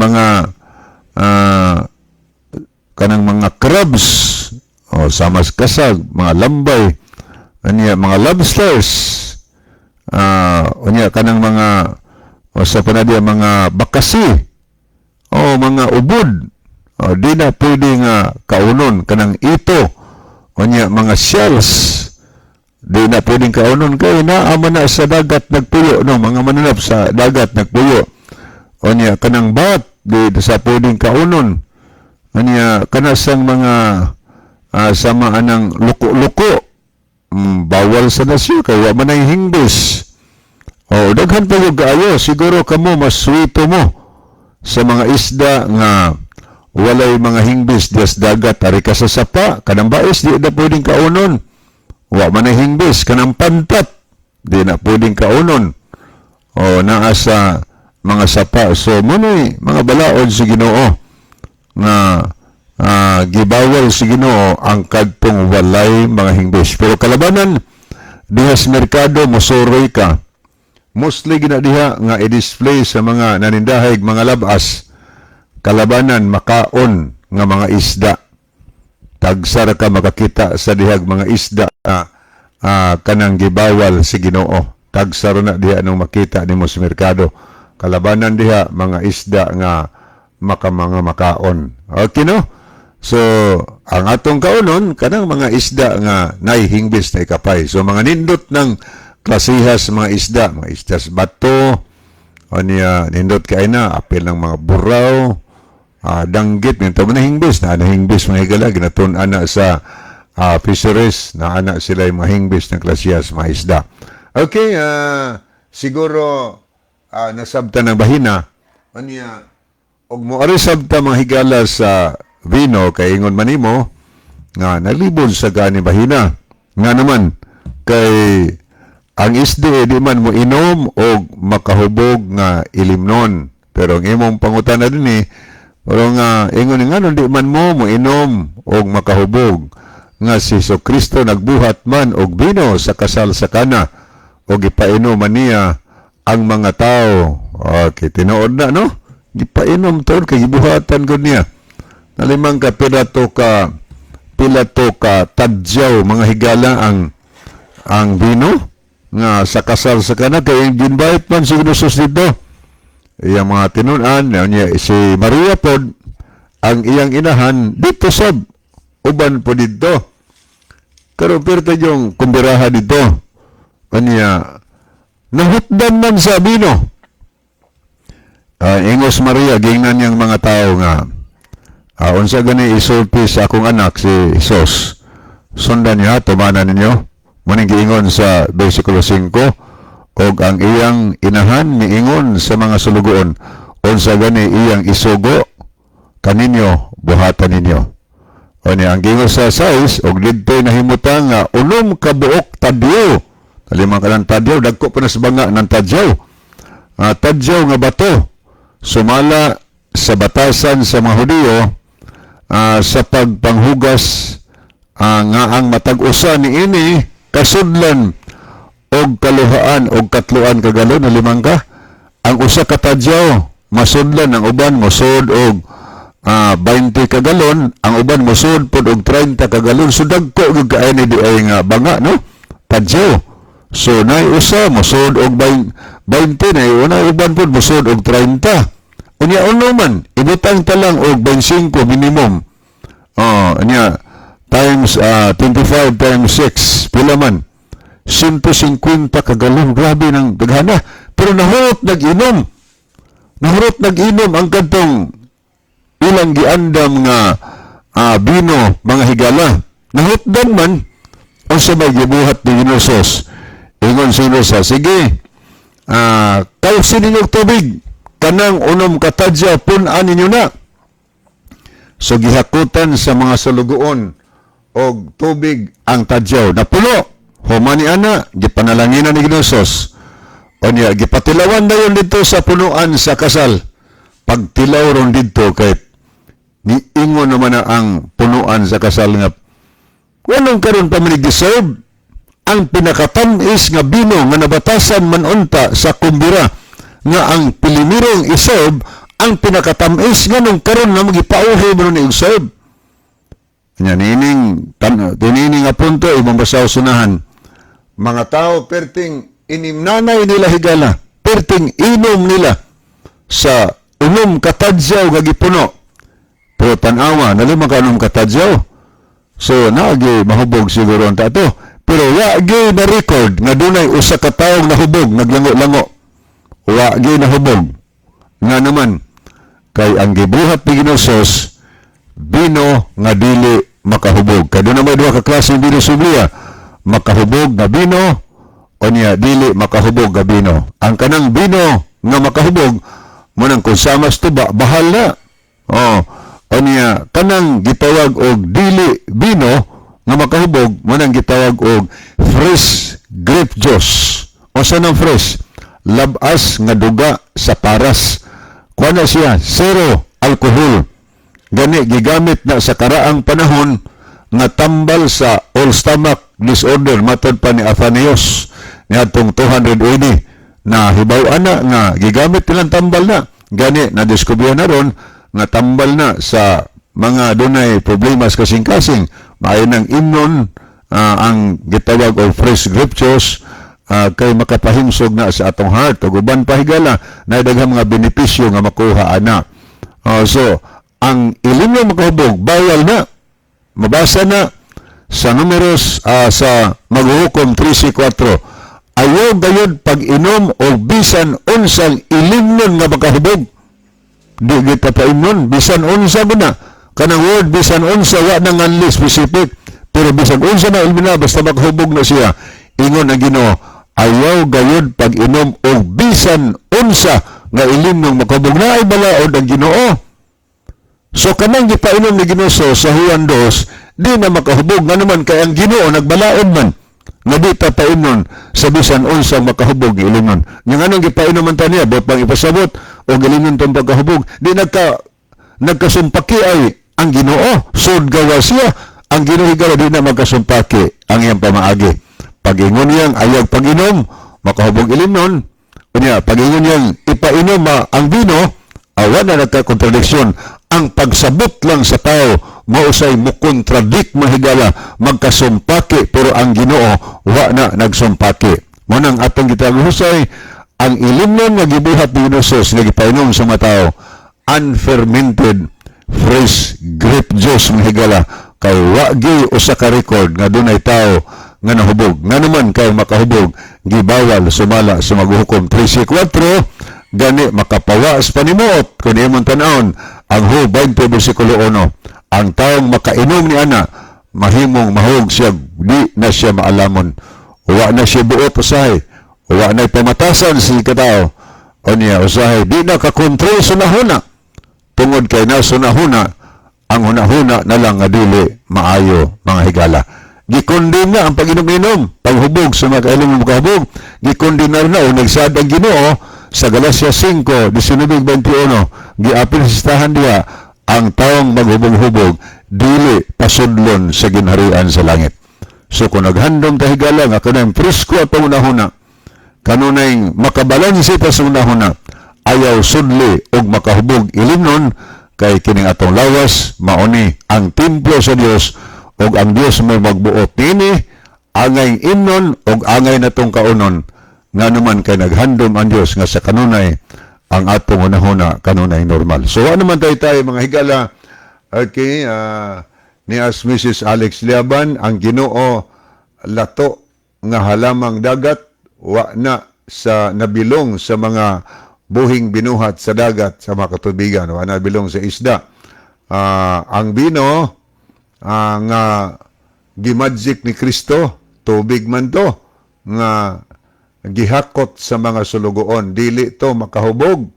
mga crabs, o samas kasag, mga lambay, anya mga lobsters, anya kanang mga sa panadia mga bakasi, o mga ubod, o di na pwede nga kaunon kanang ito, anya mga shells, di na pwedeng kaunon kay naaman na sa dagat nagpuyo, no, mga mananap sa dagat nagpuyo, anya kanang bat, di sa pwedeng kaunon, anya kanasang mga samaan ng luko-luko, bawal sa nasyo kay wa man ay hingbis. O daghan pa yung kaayo, siguro kamo mas swito mo sa mga isda nga walay mga hingbis dias dagat, ari ka sa sapa, kanang bais di na pwedeng kaunon, wa man ay hingbis, kanang pantat di na pwedeng kaunon, o naa sa mga sapa. So munay mga balaod sa Ginoo nga gibawal sa Ginoo ang kadtong walay mga hingbis. Pero kalabanan diha sa merkado mosuroy ka, mostly gina diha nga i-display sa mga nanindahig mga labas, kalabanan makaon nga mga isda, tagsara ka makakita sa dihag mga isda kanang gibawal sa Ginoo, tagsara na diha nung makita nimo sa merkado, kalabanan diha mga isda nga mga makaon. Okay no? So, ang atong kaunon, kanang mga isda nga naihingbis na ikapay. So, mga nindot ng klasihas mga isda sa bato, o niya, nindot kay na, apil ng mga buraw, danggit, nito mo nahingbis, na nahingbis mga higala, ginatun ana sa fisheries, na ana sila yung mahingbis ng klasihas mga isda. Okay, siguro, nasabta ng bahina, o niya, og mo arisabta mga higala sa vino kay ingon manimo nga nalibon sa gani bahina nga naman kay ang isda di man mo inom og makahubog nga ilimnon, pero ang imong pangutana dinhi pero nga ingon nga di man mo inom og makahubog nga si Jesucristo nagbuhat man og vino sa kasal sa Kana og ipainom man niya ang mga tao. Okay, tinuod na no, gipainom taon kay gibuhatan gud niya. Nalimang ka pilato ka tadyaw mga higala ang vino nga sa kasal sa Kana kay invite man si Jesus dito. Iyang mga tinunan niya si Maria pod ang iyang inahan dito sab uban po dito. Karon perta yung kumbiraha dito. Kanya nahutdan man sa vino. Ingos Maria gingnan niyang mga tao nga unsa gani isulti sa akong anak si Jesus, sundan niya, tumanan ninyo. Muning giingon sa versikulo 5, og ang iyang inahan miingon sa mga sulugoon, unsa gani iyang isugo kaninyo buhatan ninyo. O niya ang giingon sa 6, og didto'y nahimutan nga unom ka buok tadyaw, kalimang ka ng tadyaw, dagko pa na sa banga ng tadyaw, tadyaw nga bato sumala sa batasan sa mga Hudiyo sa pagpanghugas nga ang matag-usa ni ini kasudlan og kaluhaan og katluan kagalon na 5 ka. Ang usa ka tadyaw masudlan, ang uban mosud og 20 ka galon, ang uban mosud pod og 30 ka galon. So dagko gyud kay ni di ay nga banga no tadyaw. So nay usa mosud og 20 na una uban pod mosud og 30. Unya uno man, ibutang talang og 25 minimum. Unya times 25 times 6, pila man? 150 kagalon, grabe ng daghana. Pero nahurot nag-inom ang kadtong ilang giandam nga bino mga higala. Nahutdan man ang sabay gibuhat ni Jesus. Ingon si Jesus, sige, kausin ninyong tubig, kanang unom katadya punan ninyo na. So gihakutan sa mga sulugoon og tubig ang tadyaw napuno. Humani ana gipanalanginan ni Ginosos. Unya gipatilawan dayon dito sa punuan sa kasal. Pagtilaw ron dito kay niingon naman na ang punuan sa kasal nga walong karon pa man giserve ang pinakatamis nga bino nga nabatasan man unta sa kumbira nga ang pilimirong iserve ang pinakatamis nga nung karon na magipauhi mo ni iserve. Nya nining nga punto imong basaw sunahan. Mga tao perting inimnanay nila higala, perting inom nila sa unom katadyaw nga gipuno. Pero tanawa, nalima ka unom katadyaw. So, naagi mahubog siguro ang tato. Pero wagi na record nga dunay usa ka taong nahubog, naglango-lango. Wagi nahubog. Nga naman, kay ang gibuhat ni Ginosos, bino nga dili makahubog. Kaya doon naman duha ka klase ng bino Biblia. Makahubog na bino o niya dili makahubog na bino. Ang kanang bino nga makahubog munang kung samas tuba bahal na. O niya kanang gitawag og dili bino nga makahubog munang gitawag og fresh grape juice. O sa nang fresh labas nga duga sa paras. Kuha na siya zero alcohol. Gani gigamit na sa karaang panahon nga tambal sa all stomach disorder matod pa ni Athanaeus niadtong 200 AD na hibaw-an na nga gigamit nilang tambal na gani na diskubrihan na ron nga tambal na sa mga dunay problema sa kasing-kasing maayo ng imnon ang gitawag og fresh grape juice kay makapahimsog na sa atong heart ug uban pa higala na daghang mga benepisyo nga makuha ana. So ang ilim na makahubog bawal na mabasa na sa numeros sa maghuhukom 3:4 ayaw gayud pag-inom o bisan unsang ilimnon nga makahubog. Di kita pa inon bisan unsa ba na kanang word bisan unsa wa na nganli specific pero bisan unsa na ilmina basta makahubog na siya ingon ang Ginoo ayaw gayud pag-inom o bisan unsa nga ilimnon makahubog na ay balaod ang Ginoo. So kanang gipainom ni Ginoo sa Juan 2, di na makahubog nga naman kay ang Ginoo nagbalaod man. Nga di ta painom sa bisan unsang makahubog ilimnon. Yang anong gipainom man taniya bot pang ipasabot o gilimnon tong pagkahubog, di nagkasumpaki ay ang Ginoo. Sud gawa siya ang Ginoo higawa di na magkasumpaki ang iyang pamaagi. Pag-ingon niyang ayaw pag-inom, makahubog ilimnon. Kunya pag-ingon niyang ipainom ang vino, awan na nagka-kontradiksyon. Ang pagsabot lang sa tao mausay mo kontradik mahigala magkasumpaki pero ang Ginoo wa na nagsumpaki. Munang atong gitagusay ang ilimnon nga gibuhat ni Ginosos nga gipainom sa mga tao unfermented fresh grape juice mahigala kay wa gyud usa ka record nga dunay tao nga nahubog. Nga naman kay makahubog gibawal sumala sa maghuhukom 3:4 gani makapawas panimuot kun imong tan-awon ang Job 20 bersikulo 1 ang taong makainom ni ana mahimong mahug siya di na siya maalamon wa na siya buot usahay wa na pamatasan sa katao o niya usahay di na kakontrol sa nahuna tungod kay nasa nahuna ang hunahuna na lang nga dili maayo mga higala. Gikondem na ang pag-inom-inom paghubog sa mga kailang makahubog gikondem na o nagsad ang Ginoo sa Galacia 5:19-21 giapil sa listahan diha ang taong maghubog-hubog dili pasudlon sa ginharian sa langit. So kung naghandom ta higala nga kanang presko at pangunahuna kanunay makabalanse pa sa unahuna ayaw sudli og makahubog ilimnon kay kining atong lawas mauni ang templo sa Dios og ang Dios may magbuot nini angay imnon og angay natong kaunon nga naman kay naghandom ang Dios nga sa kanunay ang atong unahuna kanunay normal. So ano man tayo mga higala okay ni as Mrs. Alex Liaban ang Ginoo lato nga halamang dagat wa na sa nabilong sa mga buhing binuhat sa dagat sa mga katubigan wa na bilong sa isda. Ang bino nga gimagic ni Kristo tubig man to nga gihakot sa mga sulugoon dili to makahubog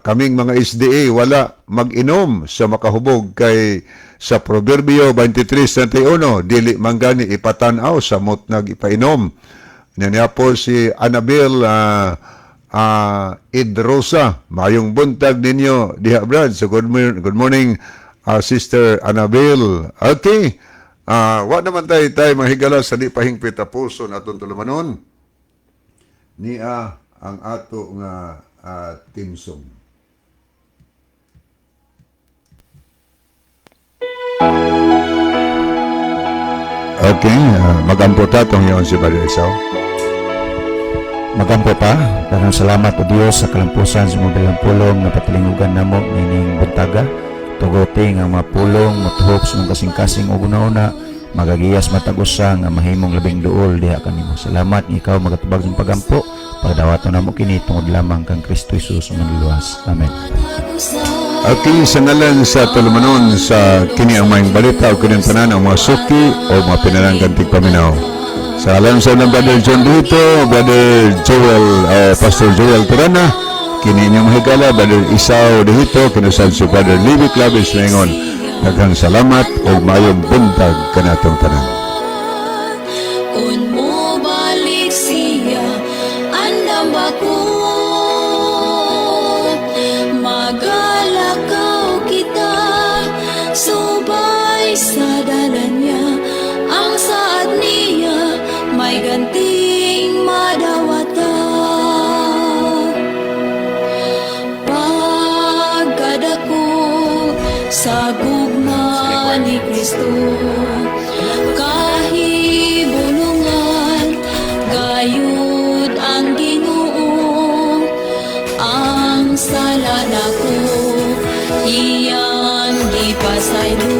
kaming mga SDA wala mag-inom sa makahubog kay sa Proverbio 23:31 dili man gani ipatan-aw sa motnag ipainom. Niya po si Annabel Idrosa, mayong buntag ninyo diha Brad. So good morning Sister Annabel. Okay. Wa naman tayo mahigala sa di pahingpit a puso natong tulumanon. Niya ang ato nga team song. Okay, magampo ta tong yon si Brother Isaw. Magampo ta, daghang salamat o Dios sa kalampusan sa mga dalang pulong na patilingugan namo nining buntaga. Tuguting ang mga pulong matuhop sa mga kasing-kasing o una-una magagiyas matagusa nga mahimong labing duol diha kanimo. Salamat nga ikaw magatubag ng pagampo pagdawaton namo kini tungod lamang kang Kristo Jesus ang manluluwas. Amen. Okay, sa ngalan sa tulumanon sa kini ang maing balita o kining tanan ang mga suki o mga pinalanggan tigpaminaw. Sa ngalan sa ng Brother John Rito, Brother Joel, Pastor Joel Turana, kini inyong mahigala, Brother Isaw Dehito, kinusad si Brother Libby Clavis Mengon. Daghang salamat o mayong buntag kanatong tanan. Kung mo balik siya, andam ako magalakaw kita, subay sa dalan niya, ang saad niya may ganting madawata. Pagkadako sa gugma ni Kristo, kahibulungan gayud ang Ginoo, ang sala nako iyang gipasaylo.